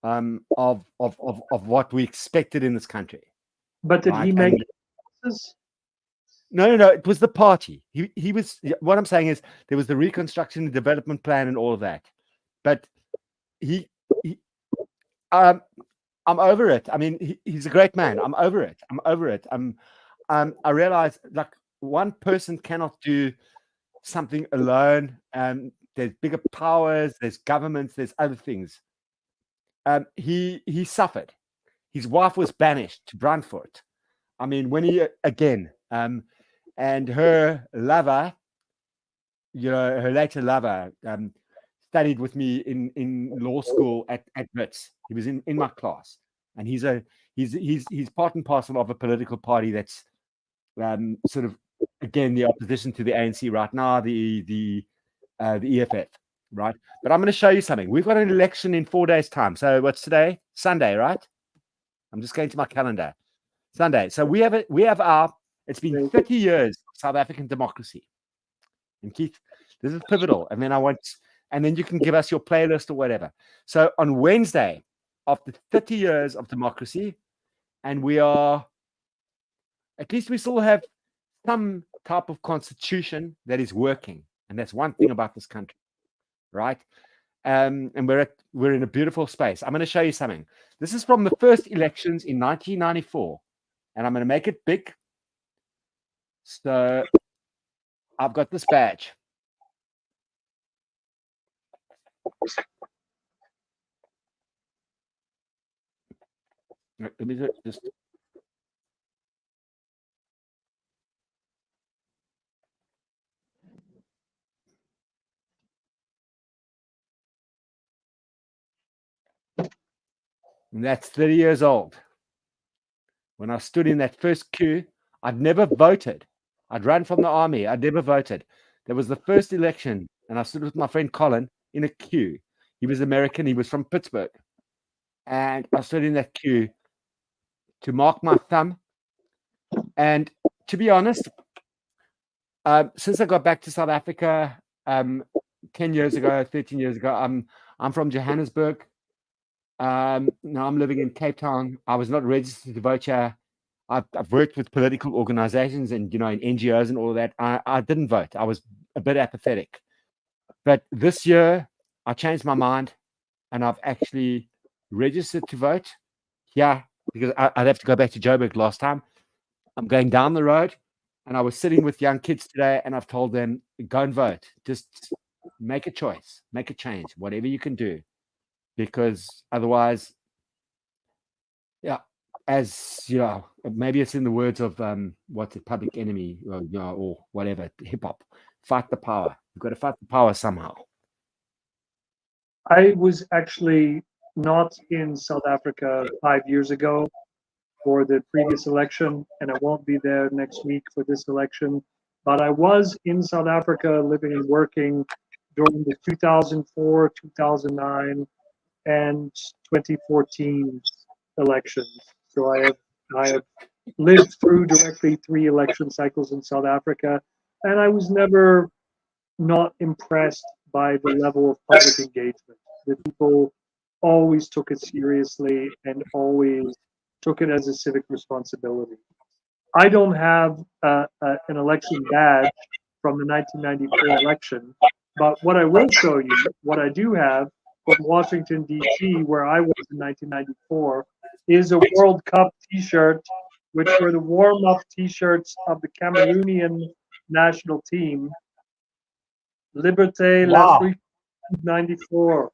of what we expected in this country. But did he make promises? No. It was the party. He was. What I'm saying is there was the reconstruction and development plan and all of that, but I'm over it. I mean, he's a great man. I'm over it. I realize like one person cannot do something alone. There's bigger powers. There's governments. There's other things. He suffered. His wife was banished to Brandfort. I mean, when he again, and her lover, her later lover, studied with me in law school at Wits. He was in my class, and he's part and parcel of a political party that's sort of again the opposition to the ANC right now, the EFF, right? But I'm going to show you something. We've got an election in 4 days' time. So what's today? Sunday, right? I'm just going to my calendar. Sunday. So we have our. It's been 30 years of South African democracy, and Keith, this is pivotal. And then you can give us your playlist or whatever. So on Wednesday, after 30 years of democracy, and we are, at least we still have some type of constitution that is working, and that's one thing about this country, right? And we're in a beautiful space. I'm going to show you something. This is from the first elections in 1994, and I'm going to make it big. So I've got this badge. Let me just. And that's 30 years old. When I stood in that first queue, I'd never voted. I'd run from the army. I'd never voted. There was the first election, and I stood with my friend Colin in a queue. He was American. He was from Pittsburgh. And I stood in that queue to mark my thumb. And to be honest, since I got back to South Africa 10 years ago, 13 years ago, I'm from Johannesburg. Now I'm living in Cape Town. I was not registered to vote here. I've worked with political organizations and, in NGOs and all of that. I didn't vote. I was a bit apathetic. But this year, I changed my mind, and I've actually registered to vote. Yeah, because I'd have to go back to Joburg last time. I'm going down the road, and I was sitting with young kids today, and I've told them, go and vote. Just make a choice, make a change, whatever you can do. Because otherwise, yeah, as maybe it's in the words of what's it, Public Enemy, or whatever, hip hop, fight the power. You've got to fight the power somehow. I was actually not in South Africa 5 years ago for the previous election, and I won't be there next week for this election. But I was in South Africa living and working during the 2004, 2009, and 2014 elections. So I have lived through directly 3 election cycles in South Africa, and I was never not impressed by the level of public engagement. The people always took it seriously and always took it as a civic responsibility. I don't have an election badge from the 1994 election, but what I will show you, what I do have from Washington, D.C., where I was in 1994, is a World Cup T-shirt, which were the warm-up T-shirts of the Cameroonian national team. Liberté, Wow. l'Afrique 94,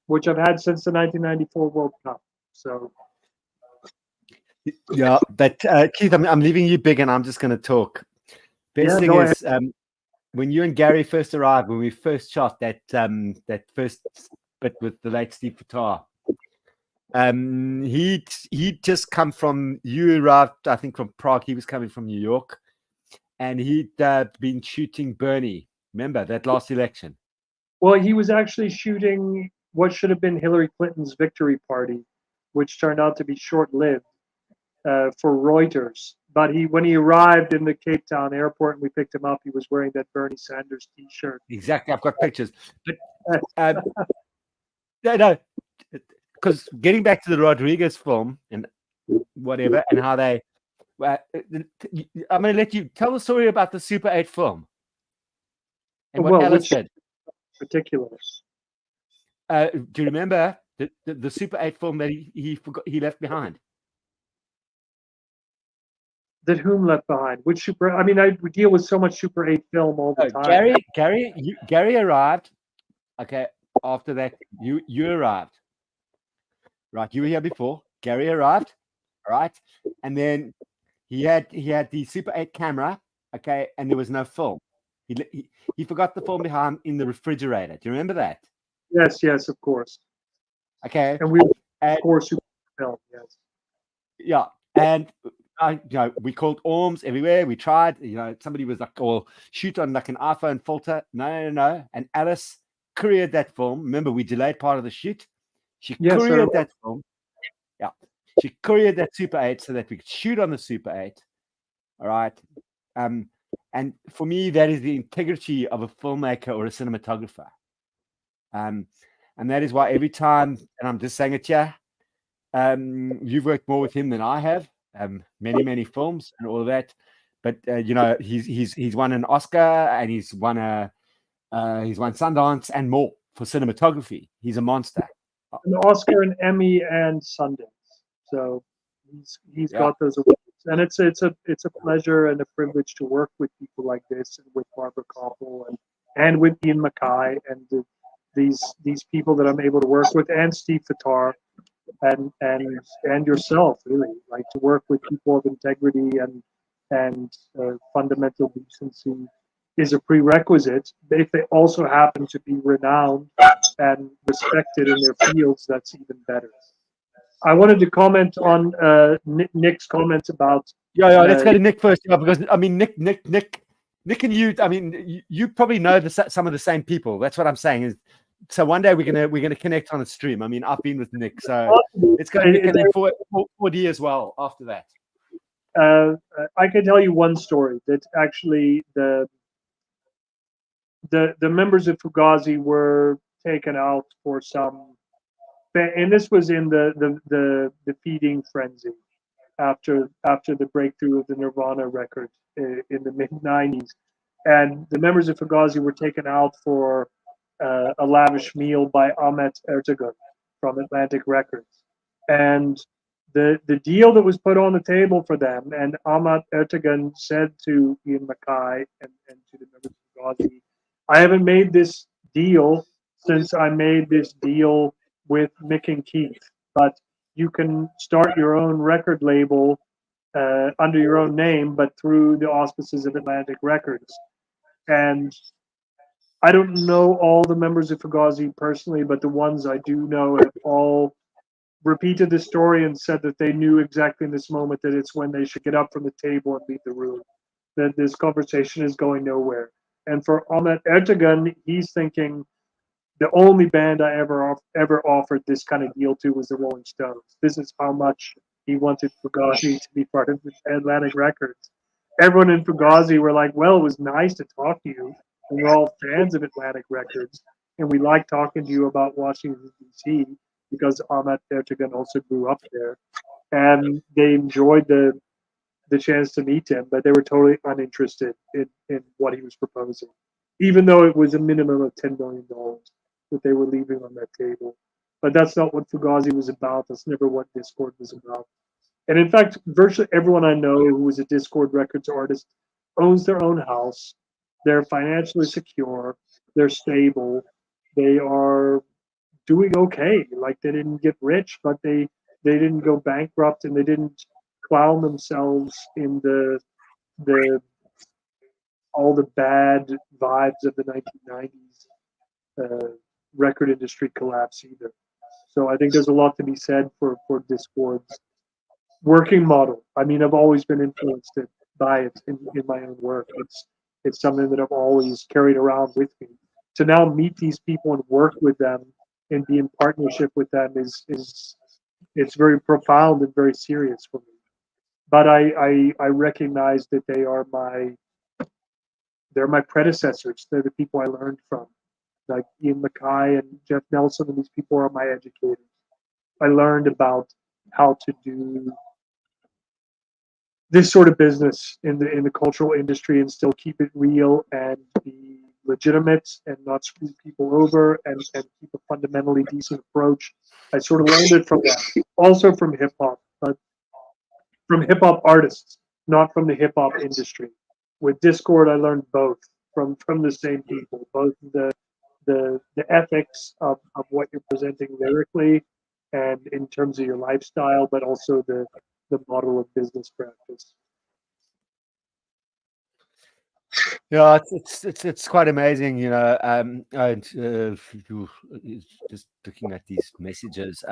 which I've had since the 1994 World Cup. So, yeah, but Keith, I'm leaving you big, and I'm just going to talk. Best thing is, when you and Gary first arrived, when we first shot that first bit with the late Steve Fatah, he'd just come from, you arrived, I think, from Prague. He was coming from New York, and he'd been shooting Bernie. Remember that last election? Well, he was actually shooting what should have been Hillary Clinton's victory party, which turned out to be short-lived for Reuters. But when he arrived in the Cape Town airport and we picked him up, he was wearing that Bernie Sanders T-shirt. Exactly, I've got pictures. But no, because getting back to the Rodriguez film and whatever, and how they, I'm going to let you tell the story about the Super 8 film and what Alice did. Particulars. Do you remember the Super 8 film that he left behind? That whom left behind? Which Super? I mean, I deal with so much Super 8 film all the time. Gary arrived. Okay, after that, you arrived. Right, you were here before. Gary arrived. All right, and then he had the Super 8 camera. Okay, and there was no film. He forgot the film behind in the refrigerator. Do you remember that? Yes, of course. Okay, and we of course Super film. Yes. Yeah, and we called ORMs everywhere. We tried. Somebody was like, "Oh, shoot on like an iPhone filter." No. And Alice couriered that film. Remember, we delayed part of the shoot. She couriered that film. Yeah, she couriered that Super 8 so that we could shoot on the Super 8. All right. And for me, that is the integrity of a filmmaker or a cinematographer. and that is why every time, and I'm just saying it here, you've worked more with him than I have, many films and all of that. But he's won an Oscar and he's won Sundance and more for cinematography. He's a monster. An Oscar, an Emmy, and Sundance. So he's got those awards, and it's a pleasure and a privilege to work with people like this, and with Barbara Koppel and with Ian MacKaye, and these people that I'm able to work with, and Steve Fattar, and yourself, really, like to work with people of integrity and fundamental decency is a prerequisite. If they also happen to be renowned and respected in their fields, that's even better. I wanted to comment on Nick's comments about. Let's go to Nick first, because I mean, Nick, and you. I mean, you probably know some of the same people. That's what I'm saying. So one day we're gonna connect on a stream. I mean, I've been with Nick, so let's go to Nick, and then 4D as well after that. I can tell you one story that actually the members of Fugazi were taken out for some, and this was in the feeding frenzy after the breakthrough of the Nirvana record in the mid-90s, and the members of Fugazi were taken out for a lavish meal by Ahmet Ertegun from Atlantic Records, and the deal that was put on the table for them, and Ahmet Ertegun said to Ian MacKaye and to the members of Fugazi, I haven't made this deal since I made this deal with Mick and Keith, but you can start your own record label under your own name, but through the auspices of Atlantic Records. And I don't know all the members of Fugazi personally, but the ones I do know have all repeated the story and said that they knew exactly in this moment that it's when they should get up from the table and leave the room, that this conversation is going nowhere. And for Ahmet Ertegun, he's thinking, the only band I ever offered this kind of deal to was the Rolling Stones. This is how much he wanted Fugazi to be part of Atlantic Records. Everyone in Fugazi were like, well, it was nice to talk to you, and we're all fans of Atlantic Records, and we like talking to you about Washington, D.C., because Ahmet Ertegun also grew up there. And they enjoyed the chance to meet him, but they were totally uninterested in what he was proposing, even though it was a minimum of $10 million that they were leaving on that table. But that's not what Fugazi was about. That's never what Dischord was about. And in fact, virtually everyone I know who was a Dischord Records artist owns their own house. They're financially secure. They're stable. They are doing okay. Like, they didn't get rich, but they didn't go bankrupt, and they didn't clown themselves in the all the bad vibes of the 1990s record industry collapse either. So I think there's a lot to be said for Dischord's working model. I mean, I've always been influenced by it in my own work. It's something that I've always carried around with me. To now meet these people and work with them and be in partnership with them is it's very profound and very serious for me. But I recognize that they're my predecessors. They're the people I learned from, like Ian MacKaye and Jeff Nelson, and these people are my educators. I learned about how to do this sort of business in the cultural industry and still keep it real and be legitimate and not screw people over and keep a fundamentally decent approach. I sort of learned it from them, also from hip hop, but from hip hop artists, not from the hip hop industry. With Dischord, I learned both from the same people, both the ethics of what you're presenting lyrically and in terms of your lifestyle, but also the model of business practice. Yeah, it's quite amazing, just looking at these messages,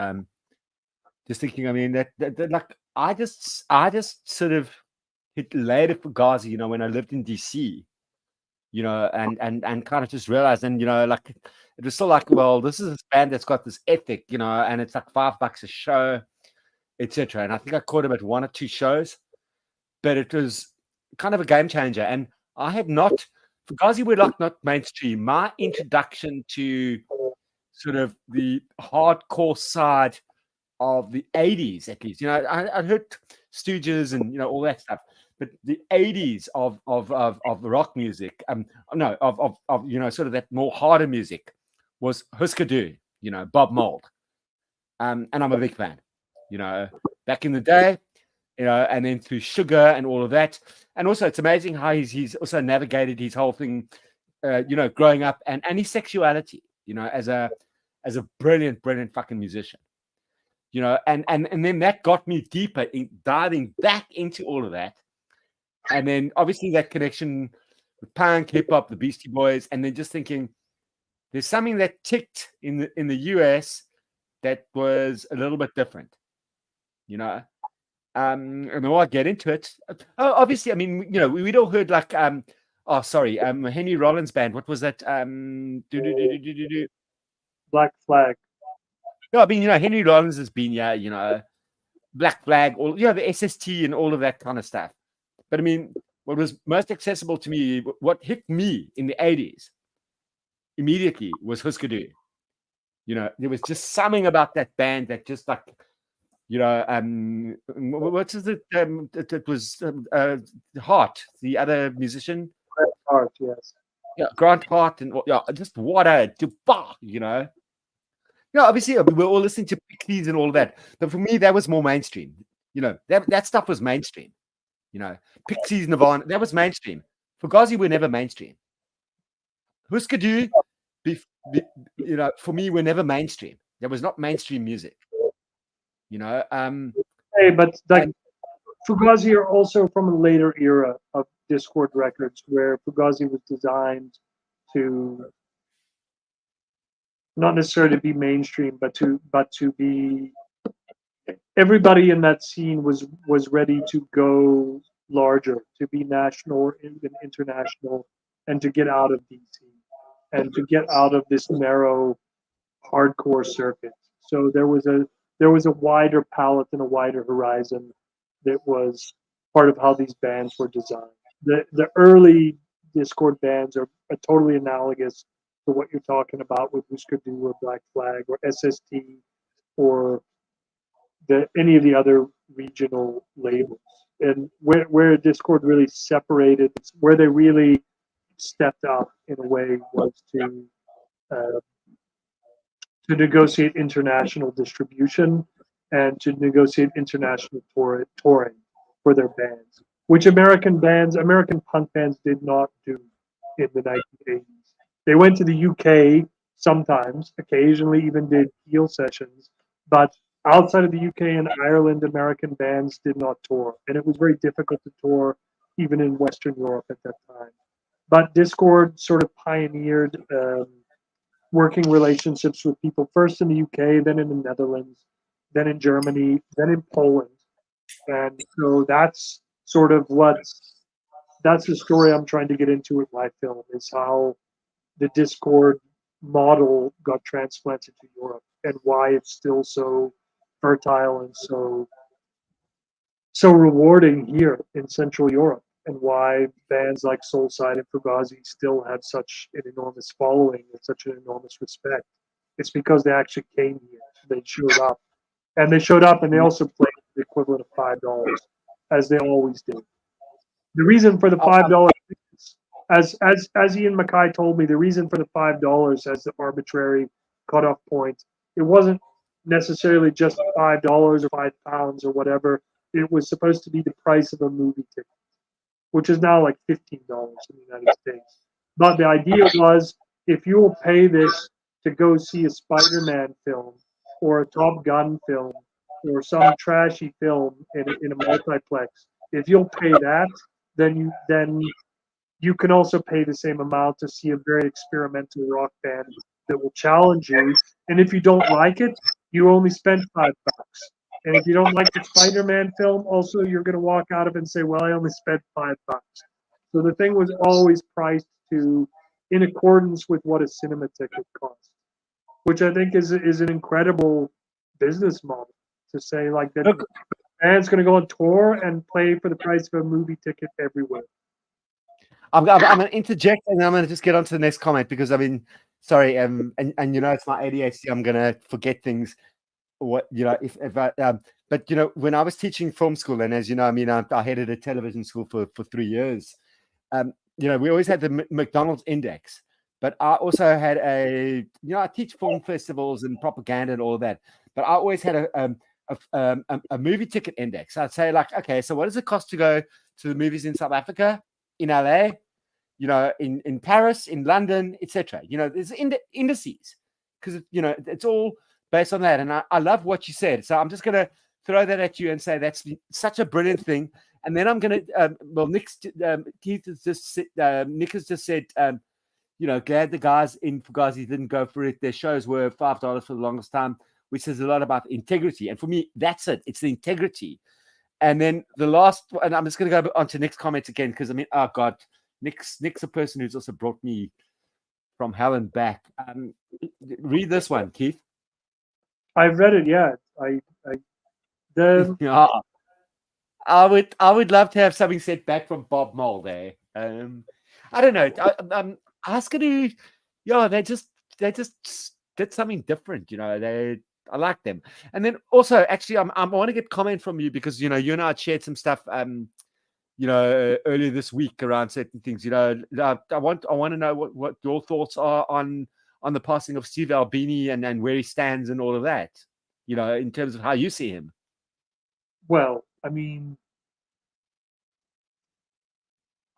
just thinking, I mean, that like I just sort of hit later Fugazi, when I lived in DC, and kind of just realized, and like it was still like, well, this is a band that's got this ethic, and it's like $5 a show, etc. And I think I caught him at 1 or 2 shows, but it was kind of a game changer. And I had not, Fugazi were like not mainstream. My introduction to sort of the hardcore side of the 80s, at least. I'd heard Stooges and all that stuff, but the 80s of rock music, no, of sort of that more harder music was Husker Du, Bob Mould, and I'm a big fan. Back in the day, and then through Sugar and all of that, and also it's amazing how he's also navigated his whole thing, growing up and his sexuality, as a brilliant fucking musician. And then that got me deeper in diving back into all of that. And then obviously that connection with punk, hip hop, the Beastie Boys, and then just thinking there's something that ticked in the US that was a little bit different, and the more I get into it, obviously, I mean, we'd all heard like, Henry Rollins band. What was that? Black Flag. No, I mean, Henry Rollins has been, Black Flag, all, the SST and all of that kind of stuff. But I mean, what was most accessible to me, what hit me in the 80s immediately was Husker Du. There was just something about that band that just like, what is it? It was Hart, the other musician. Hart, yes. Yeah, Grant Hart, and just what a obviously we were all listening to Pixies and all of that, but for me that was more mainstream. That stuff was mainstream. Pixies, Nirvana, that was mainstream. Fugazi were never mainstream. Husker Du, for me, were never mainstream. That was not mainstream music. Hey, but like Fugazi are also from a later era of Dischord Records, where Fugazi was designed to not necessarily be mainstream, but to be. Everybody in that scene was ready to go larger, to be national or even international, and to get out of DC and to get out of this narrow hardcore circuit. So there was a wider palette and a wider horizon that was part of how these bands were designed. The early Dischord bands are totally analogous to what you're talking about with Husker Du or Black Flag or SST or any of the other regional labels. And where Dischord really separated, where they really stepped up in a way, was to negotiate international distribution and to negotiate international touring for their bands, which American punk bands did not do in the 1980s. They went to the UK sometimes, occasionally even did heel sessions, but outside of the UK and Ireland, American bands did not tour, and it was very difficult to tour even in Western Europe at that time. But Dischord sort of pioneered working relationships with people first in the UK, then in the Netherlands, then in Germany, then in Poland. And so that's sort of that's the story I'm trying to get into with my film, is how the Dischord model got transplanted to Europe and why it's still so fertile and so rewarding here in Central Europe, and why bands like Soulside and Fugazi still have such an enormous following and such an enormous respect. It's because they actually came here. They showed up. And they also played the equivalent of $5, as they always do. The reason for the $5, as Ian Mackay told me, the reason for the $5 as the arbitrary cutoff point, it wasn't necessarily just $5 or £5 or whatever. It was supposed to be the price of a movie ticket, which is now like $15 in the United States. But the idea was, if you will pay this to go see a Spider-Man film or a Top Gun film or some trashy film in a multiplex, if you'll pay that, then you can also pay the same amount to see a very experimental rock band that will challenge you. And if you don't like it, you only spent $5. And if you don't like the Spider-Man film, also you're going to walk out of it and say, well, I only spent $5. So the thing was always priced in accordance with what a cinema ticket costs, which I think is an incredible business model, to say like that. The band's going to go on tour and play for the price of a movie ticket everywhere. I'm going to interject, and I'm going to just get on to the next comment, because I mean, Sorry, and it's my ADHD. I'm gonna forget things. What if I but when I was teaching film school, and as you know, I mean, I headed a television school for 3 years. We always had the McDonald's index, but I also had I teach film festivals and propaganda and all of that, but I always had a movie ticket index. I'd say like, okay, so what does it cost to go to the movies in South Africa, in LA, in Paris, in London, etc. There's indices because it's all based on that. And I love what you said. So I'm just going to throw that at you and say that's such a brilliant thing. And then I'm going to, Keith has just Nick has just said, glad the guys in Fugazi didn't go for it. Their shows were $5 for the longest time, which says a lot about integrity. And for me, that's it. It's the integrity. And then the last, and I'm just going to go on to Nick's comments again, because I mean, oh God, Nick's a person who's also brought me from hell and back. Read this one, Keith. I've read it. Yeah, Yeah. I would love to have something said back from Bob Mole there. I don't know. Oscar, they just did something different. I like them. And then also, actually, I want to get comment from you because you and I shared some stuff. Earlier this week around certain things. I want to know what your thoughts are on the passing of Steve Albini and where he stands and all of that. In terms of how you see him. Well, I mean,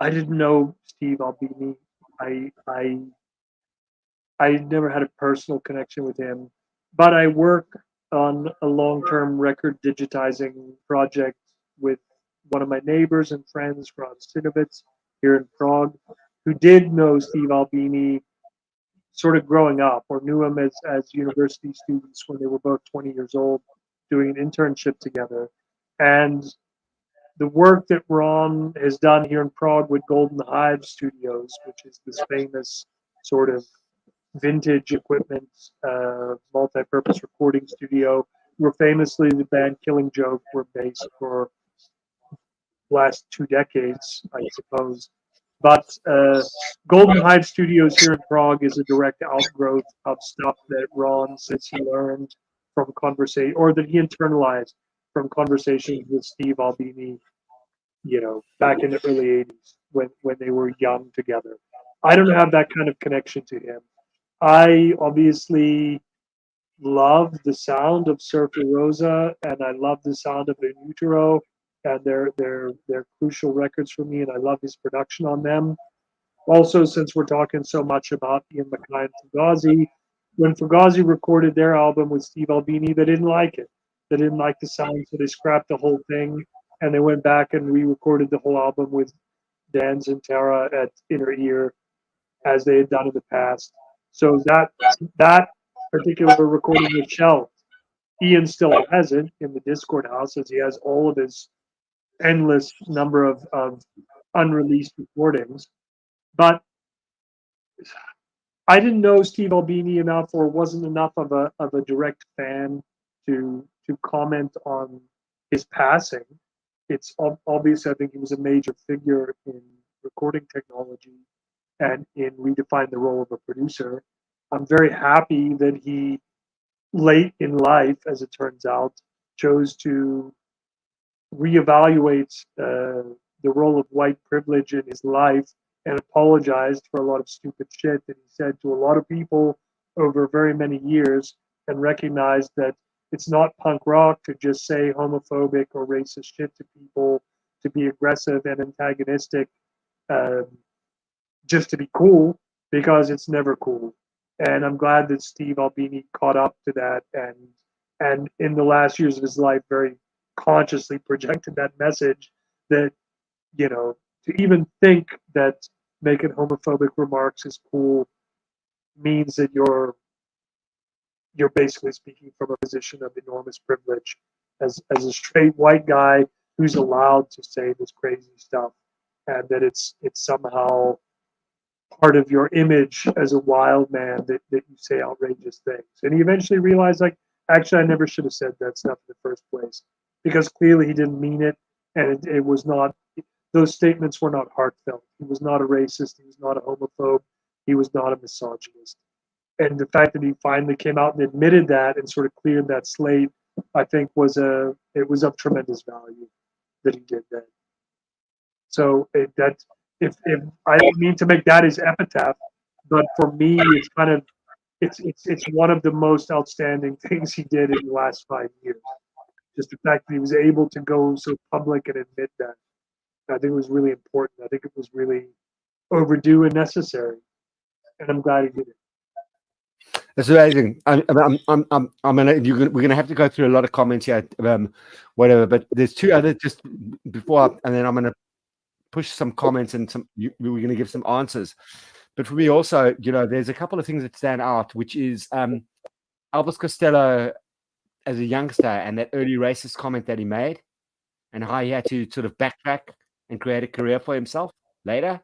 I didn't know Steve Albini. I never had a personal connection with him, but I work on a long-term record digitizing project with one of my neighbors and friends, Franz Sinovitz, here in Prague, who did know Steve Albini sort of growing up or knew him as university students when they were both 20 years old doing an internship together. And the work that Ron has done here in Prague with Golden Hive Studios, which is this famous sort of vintage equipment, multi-purpose recording studio, where famously the band Killing Joke were based for the last 2 decades, I suppose. But Golden Hive Studios here in Prague is a direct outgrowth of stuff that Ron says he learned from conversation, or that he internalized from conversations with Steve Albini, back in the early 80s when they were young together. I don't have that kind of connection to him. I obviously love the sound of Surfer Rosa, and I love the sound of In Utero, and they're crucial records for me, and I love his production on them. Also, since we're talking so much about Ian MacKaye and Fugazi, when Fugazi recorded their album with Steve Albini, they didn't like it. They didn't like the sound, so they scrapped the whole thing, and they went back and re-recorded the whole album with Dan Zintara at Inner Ear, as they had done in the past. So that particular recording was shelved. Ian still has it in the Discord house, as he has all of his endless number of unreleased recordings. But I didn't know Steve Albini enough, or wasn't enough of a direct fan to comment on his passing. It's obvious. I think he was a major figure in recording technology and in redefining the role of a producer. I'm very happy that he, late in life, as it turns out, chose to reevaluate the role of white privilege in his life and apologized for a lot of stupid shit that he said to a lot of people over very many years, and recognized that it's not punk rock to just say homophobic or racist shit to people, to be aggressive and antagonistic, just to be cool, because it's never cool. And I'm glad that Steve Albini caught up to that, and in the last years of his life very consciously projected that message that, to even think that making homophobic remarks is cool means that you're basically speaking from a position of enormous privilege as a straight white guy who's allowed to say this crazy stuff, and that it's somehow part of your image as a wild man that you say outrageous things. And he eventually realized, like, actually, I never should have said that stuff in the first place, because clearly he didn't mean it, and it was not, those statements were not heartfelt. He was not a racist. He was not a homophobe. He was not a misogynist. And the fact that he finally came out and admitted that and sort of cleared that slate, I think it was of tremendous value that he did that. So if I don't mean to make that his epitaph, but for me, it's kind of it's one of the most outstanding things he did in the last 5 years. Just the fact that he was able to go so public and admit that, I think it was really important. I think it was really overdue and necessary, and I'm glad he did it. That's amazing. We're gonna have to go through a lot of comments here, whatever. But there's two other just before, and then I'm gonna push some comments and we're gonna give some answers. But for me also, there's a couple of things that stand out, which is Elvis Costello as a youngster and that early racist comment that he made, and how he had to sort of backtrack and create a career for himself later,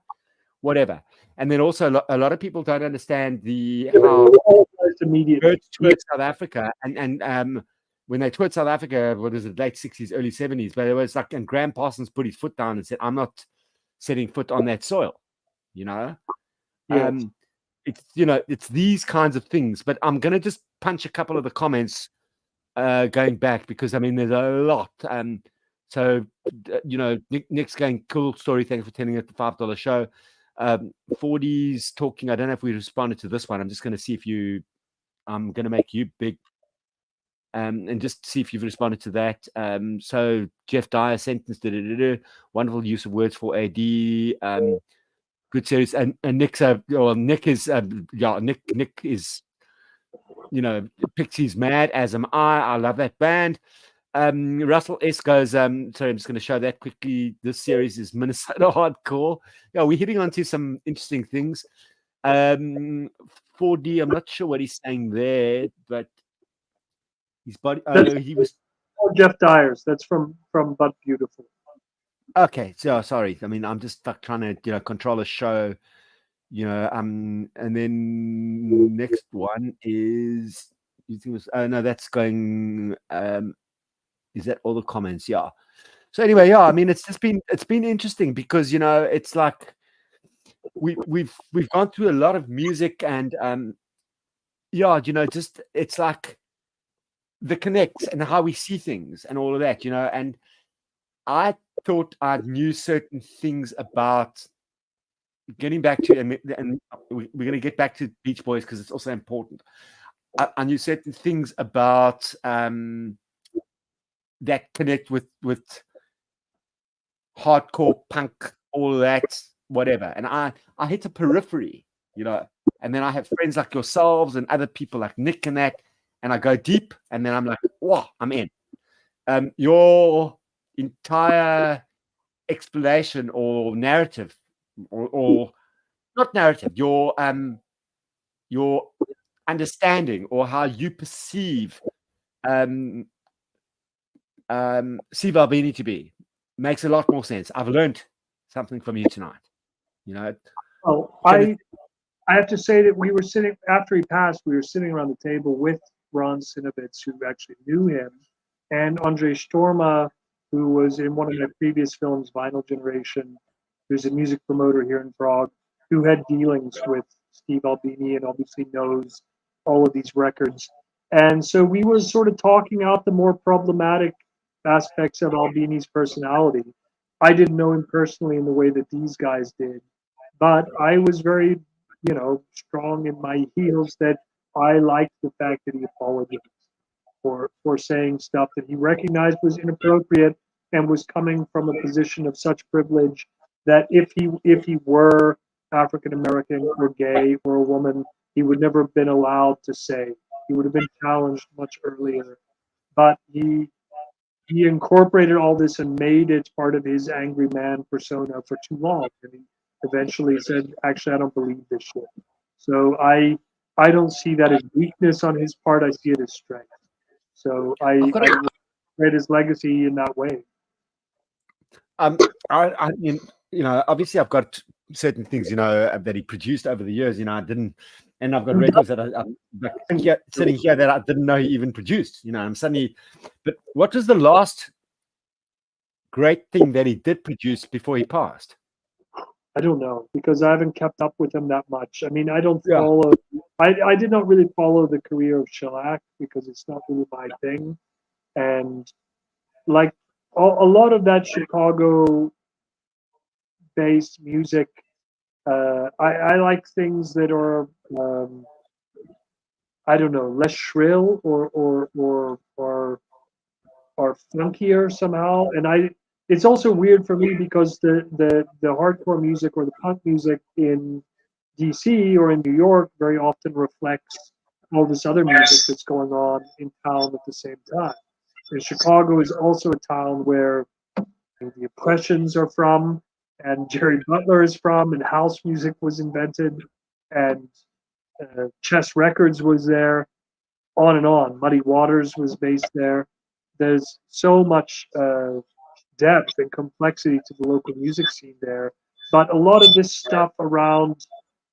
whatever. And then also a lot of people don't understand how Birds toured South Africa, and when they toured South Africa, what is it, late 60s, early 70s, but it was like, and Graham Parsons put his foot down and said, I'm not setting foot on that soil, Yes. It's these kinds of things. But I'm going to just punch a couple of the comments going back, because, there's a lot. So, Nick's going, cool story, thanks for telling it, the $5 show. 40s talking, I don't know if we responded to this one. I'm just going to see if I'm going to make you big and just see if you've responded to that. So Jeff Dyer sentence, wonderful use of words for AD, good series. And Nick is Pixies mad, as am I love that band. Russell S goes, sorry, I'm just going to show that quickly. This series is Minnesota hardcore. Yeah, we're hitting onto some interesting things. 4D, I'm not sure what he's saying there, but his body. He was. Oh, Jeff Dyers. That's from But Beautiful. Okay, so sorry. I'm just trying to control a show. And then next one is. No, that's going. Is that all the comments? Yeah. So anyway, yeah. It's been interesting because it's like we've gone through a lot of music and just it's like the connects and how we see things and all of that, and I thought I knew certain things about getting back to, and we're going to get back to Beach Boys because it's also important. I knew certain things about that connect with hardcore punk, all of that, whatever. And I hit a periphery, and then I have friends like yourselves and other people like Nick and that, and I go deep, and then I'm like, wow, I'm in. Your entire explanation or narrative, or not narrative, your understanding or how you perceive Steve Albini to be makes a lot more sense. I've learned something from you tonight. Oh, I have to say that we were sitting after he passed. We were sitting around the table with Ron Sinovitz, who actually knew him, and Andre Storma, who was in one of my previous films, Vinyl Generation, who's a music promoter here in Prague, who had dealings with Steve Albini and obviously knows all of these records. And so we were sort of talking out the more problematic aspects of Albini's personality. I didn't know him personally in the way that these guys did, but I was very, strong in my heels that I liked the fact that he apologized for saying stuff that he recognized was inappropriate and was coming from a position of such privilege that if he were African American or gay or a woman, he would never have been allowed to say. He would have been challenged much earlier. But he incorporated all this and made it part of his angry man persona for too long. And he eventually said, actually, I don't believe this shit. So I don't see that as weakness on his part. I see it as strength. So I read his legacy in that way. Obviously I've got certain things, that he produced over the years, I didn't, and I've got records that I'm sitting here that I didn't know he even produced, I'm suddenly, but what was the last great thing that he did produce before he passed? I don't know, because I haven't kept up with him that much. I don't follow I did not really follow the career of Shellac because it's not really my thing. And like a lot of that Chicago based music, I like things that are, I don't know, less shrill or funkier somehow. And it's also weird for me because the hardcore music or the punk music in DC or in New York very often reflects all this other music that's going on in town at the same time. And Chicago is also a town where the Impressions are from, and Jerry Butler is from, and house music was invented, and Chess Records was there, on and on. Muddy Waters was based there. There's so much depth and complexity to the local music scene there. But a lot of this stuff around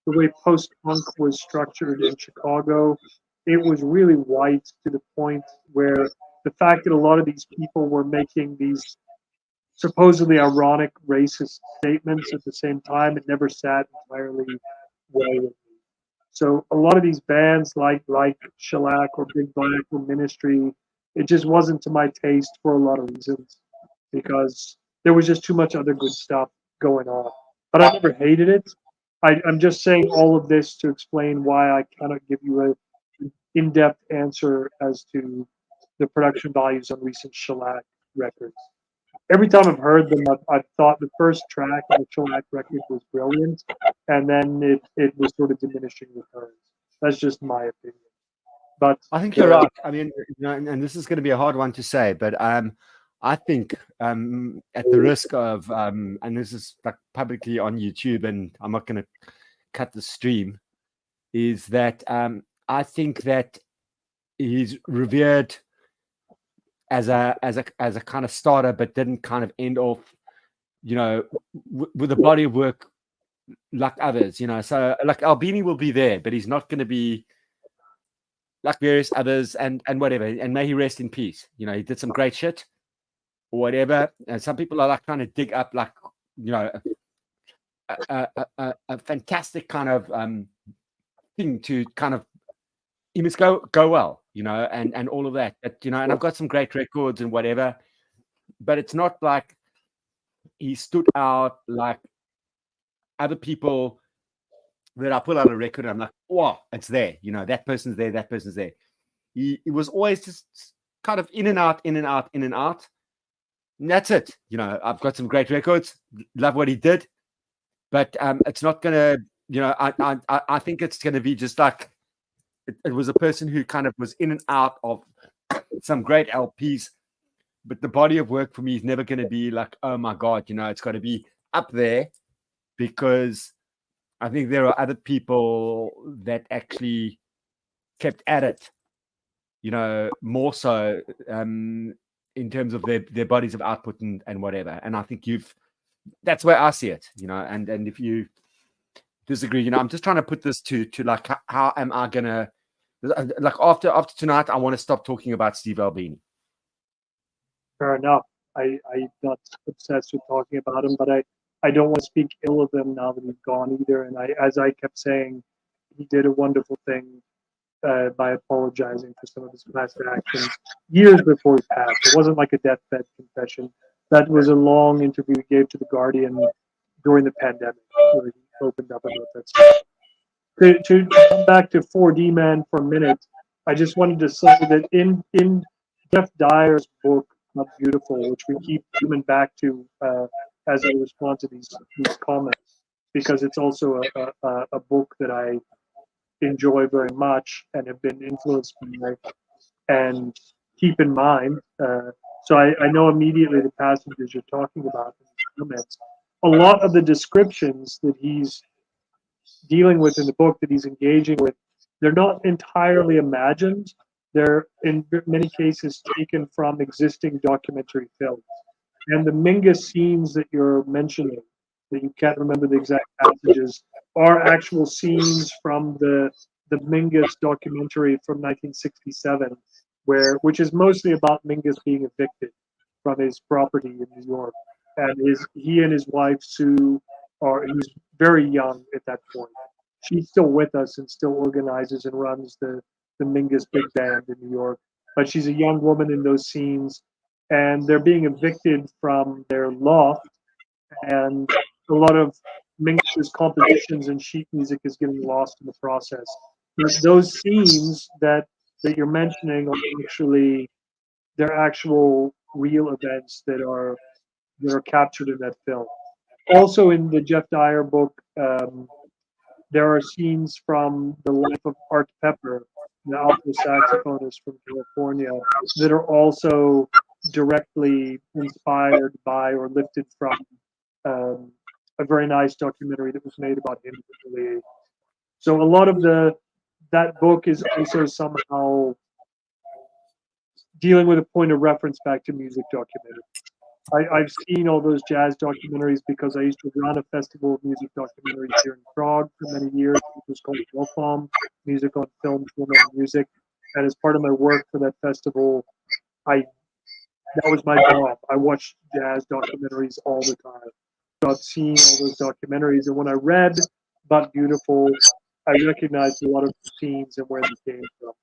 the way post punk was structured in Chicago, it was really white to the point where the fact that a lot of these people were making these supposedly ironic racist statements at the same time, it never sat entirely well with me. So a lot of these bands like Shellac or Big Black or Ministry, it just wasn't to my taste for a lot of reasons because there was just too much other good stuff going on. But I never hated it. I'm just saying all of this to explain why I cannot give you an in-depth answer as to the production values on recent Shellac records. Every time I've heard them, I've thought the first track on the Shellac record was brilliant, and then it was sort of diminishing returns. That's just my opinion. But I think you're right. I mean, and this is going to be a hard one to say, but I think at the risk of, and this is like publicly on YouTube, and I'm not going to cut the stream, is that I think that he's revered as a kind of starter, but didn't kind of end off, with a body of work like others, So like Albini will be there, but he's not going to be like various others and whatever. And may he rest in peace. He did some great shit or whatever. And some people are like trying to dig up like a fantastic kind of thing to kind of he must go well, and all of that. But, and I've got some great records and whatever, but it's not like he stood out like other people that I pull out a record and I'm like, wow, it's there. That person's there, that person's there. He was always just kind of in and out, in and out, in and out. And that's it. I've got some great records. Love what he did. But it's not going to, I think it's going to be just like, it was a person who kind of was in and out of some great LPs, but the body of work for me is never going to be like, oh my God, it's got to be up there because I think there are other people that actually kept at it, more so in terms of their bodies of output and whatever. And I think that's where I see it, and if you disagree, I'm just trying to put this to like, how am I going to, like after tonight, I want to stop talking about Steve Albini. Fair enough. I'm not obsessed with talking about him, but I don't want to speak ill of him now that he's gone either. And as I kept saying, he did a wonderful thing by apologizing for some of his past actions years before he passed. It wasn't like a deathbed confession. That was a long interview he gave to The Guardian during the pandemic, where he opened up about that stuff. To come back to 4D Man for a minute, I just wanted to say that in Jeff Dyer's book, Not Beautiful, which we keep coming back to as I respond to these comments, because it's also a book that I enjoy very much and have been influenced by and keep in mind. So I know immediately the passages you're talking about in the comments. A lot of the descriptions that he's dealing with in the book, that he's engaging with, they're not entirely imagined. They're in many cases taken from existing documentary films. And the Mingus scenes that you're mentioning, that you can't remember the exact passages, are actual scenes from the Mingus documentary from 1967, which is mostly about Mingus being evicted from his property in New York. And he and his wife Sue he was very young at that point. she's still with us and still organizes and runs the Mingus Big Band in New York. But she's a young woman in those scenes, and they're being evicted from their loft, and a lot of Mingus's compositions and sheet music is getting lost in the process. But those scenes that you're mentioning are actually they're actual real events that are captured in that film. Also, in the Jeff Dyer book, there are scenes from the life of Art Pepper, the alto saxophonist from California, that are also directly inspired by or lifted from a very nice documentary that was made about him in the early 80s. So a lot of that book is also somehow dealing with a point of reference back to music documentaries. I've seen all those jazz documentaries because I used to run a festival of music documentaries here in Prague for many years. It was called Wolfam, Music on Film, Film and Music. And as part of my work for that festival, that was my job. I watched jazz documentaries all the time. So I've seen all those documentaries, and when I read But Beautiful, I recognized a lot of the scenes and where they came from.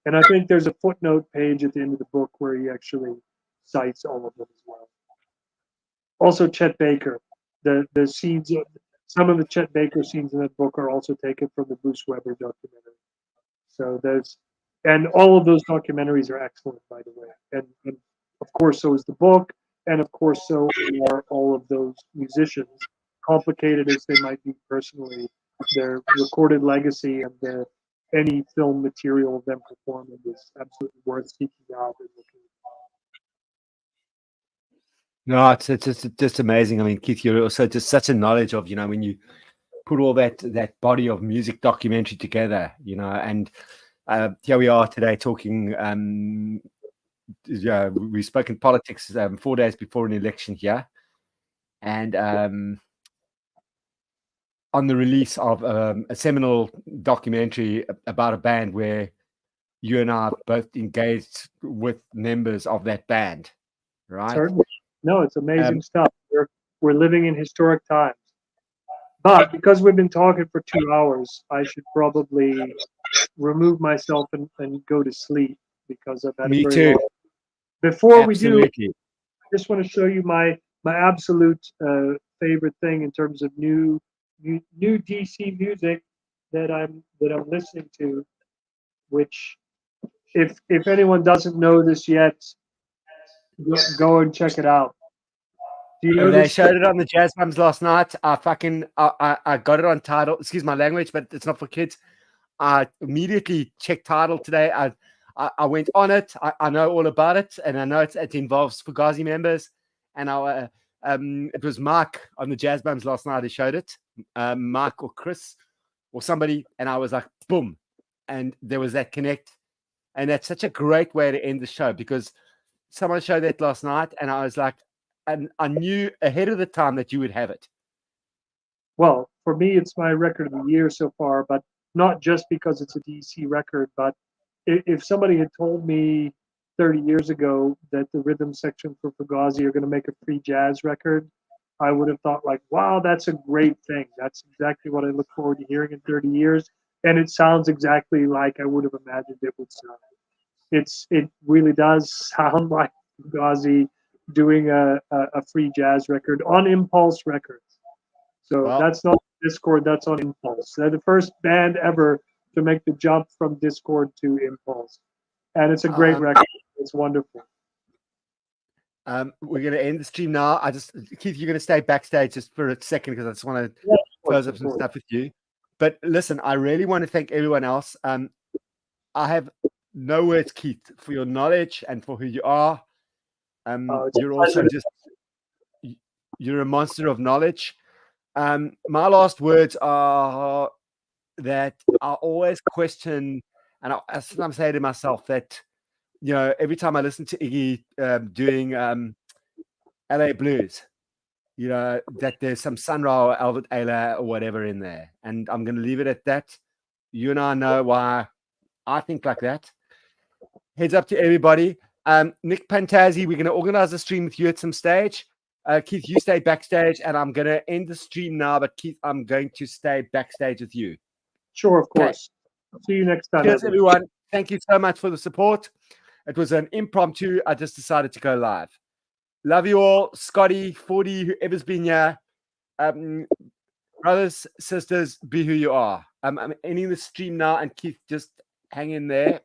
And I think there's a footnote page at the end of the book where he actually cites all of them as well. Also, Chet Baker. The scenes, some of the Chet Baker scenes in that book are also taken from the Bruce Weber documentary. So and all of those documentaries are excellent, by the way. And of course, so is the book, and of course, so are all of those musicians. Complicated as they might be personally, their recorded legacy and any film material of them performing is absolutely worth seeking out and looking at. No, it's just amazing. I mean, Keith, you're also just such a knowledge of, when you put all that body of music documentary together, and here we are today talking. We spoke in politics 4 days before an election here, and on the release of a seminal documentary about a band where you and I both engaged with members of that band, right? Certainly. No, it's amazing stuff. We're living in historic times. But because we've been talking for 2 hours, I should probably remove myself and go to sleep because I've had Me a very too. long. Before Absolutely. we do, I just want to show you my absolute favorite thing in terms of new DC music that I'm listening to, which if anyone doesn't know this yet, go and check it out. Do you know They this? showed it on the Jazz Bums last night. I got it on Tidal. Excuse my language, but it's not for kids. I immediately checked Tidal today. I went on it. I know all about it, and I know it involves Fugazi members. And it was Mark on the Jazz Bums last night who showed it. Mark or Chris or somebody, and I was like, boom, and there was that connect, and that's such a great way to end the show because someone showed that last night, and I was like, and I knew ahead of the time that you would have it. Well, for me, it's my record of the year so far, but not just because it's a DC record, but if somebody had told me 30 years ago that the rhythm section for Fugazi are going to make a free jazz record, I would have thought like, wow, that's a great thing. That's exactly what I look forward to hearing in 30 years. And it sounds exactly like I would have imagined it would sound. It really does sound like Fugazi doing a free jazz record on Impulse Records. So that's not Discord, that's on Impulse. They're the first band ever to make the jump from Discord to Impulse. And it's a great record. It's wonderful. We're going to end the stream now. Keith, you're going to stay backstage just for a second because I just want to close up some stuff with you. But listen, I really want to thank everyone else. I have no words, Keith, for your knowledge and for who you are. You're also you're a monster of knowledge. My last words are that I always question, and I sometimes say to myself that, every time I listen to Iggy doing LA Blues, that there's some Sun Ra or Albert Ayler or whatever in there. And I'm going to leave it at that. You and I know why I think like that. Heads up to everybody. Nick Pantazzi, we're going to organize a stream with you at some stage. Keith, you stay backstage, and I'm going to end the stream now, but Keith, I'm going to stay backstage with you. Sure, of Okay. course. See you next time. Cheers, everyone. everyone. Thank you so much for the support. It was an impromptu. I just decided to go live. Love you all. Scotty, 40, whoever's been here. Brothers, sisters, be who you are. I'm ending the stream now, and Keith, just hang in there.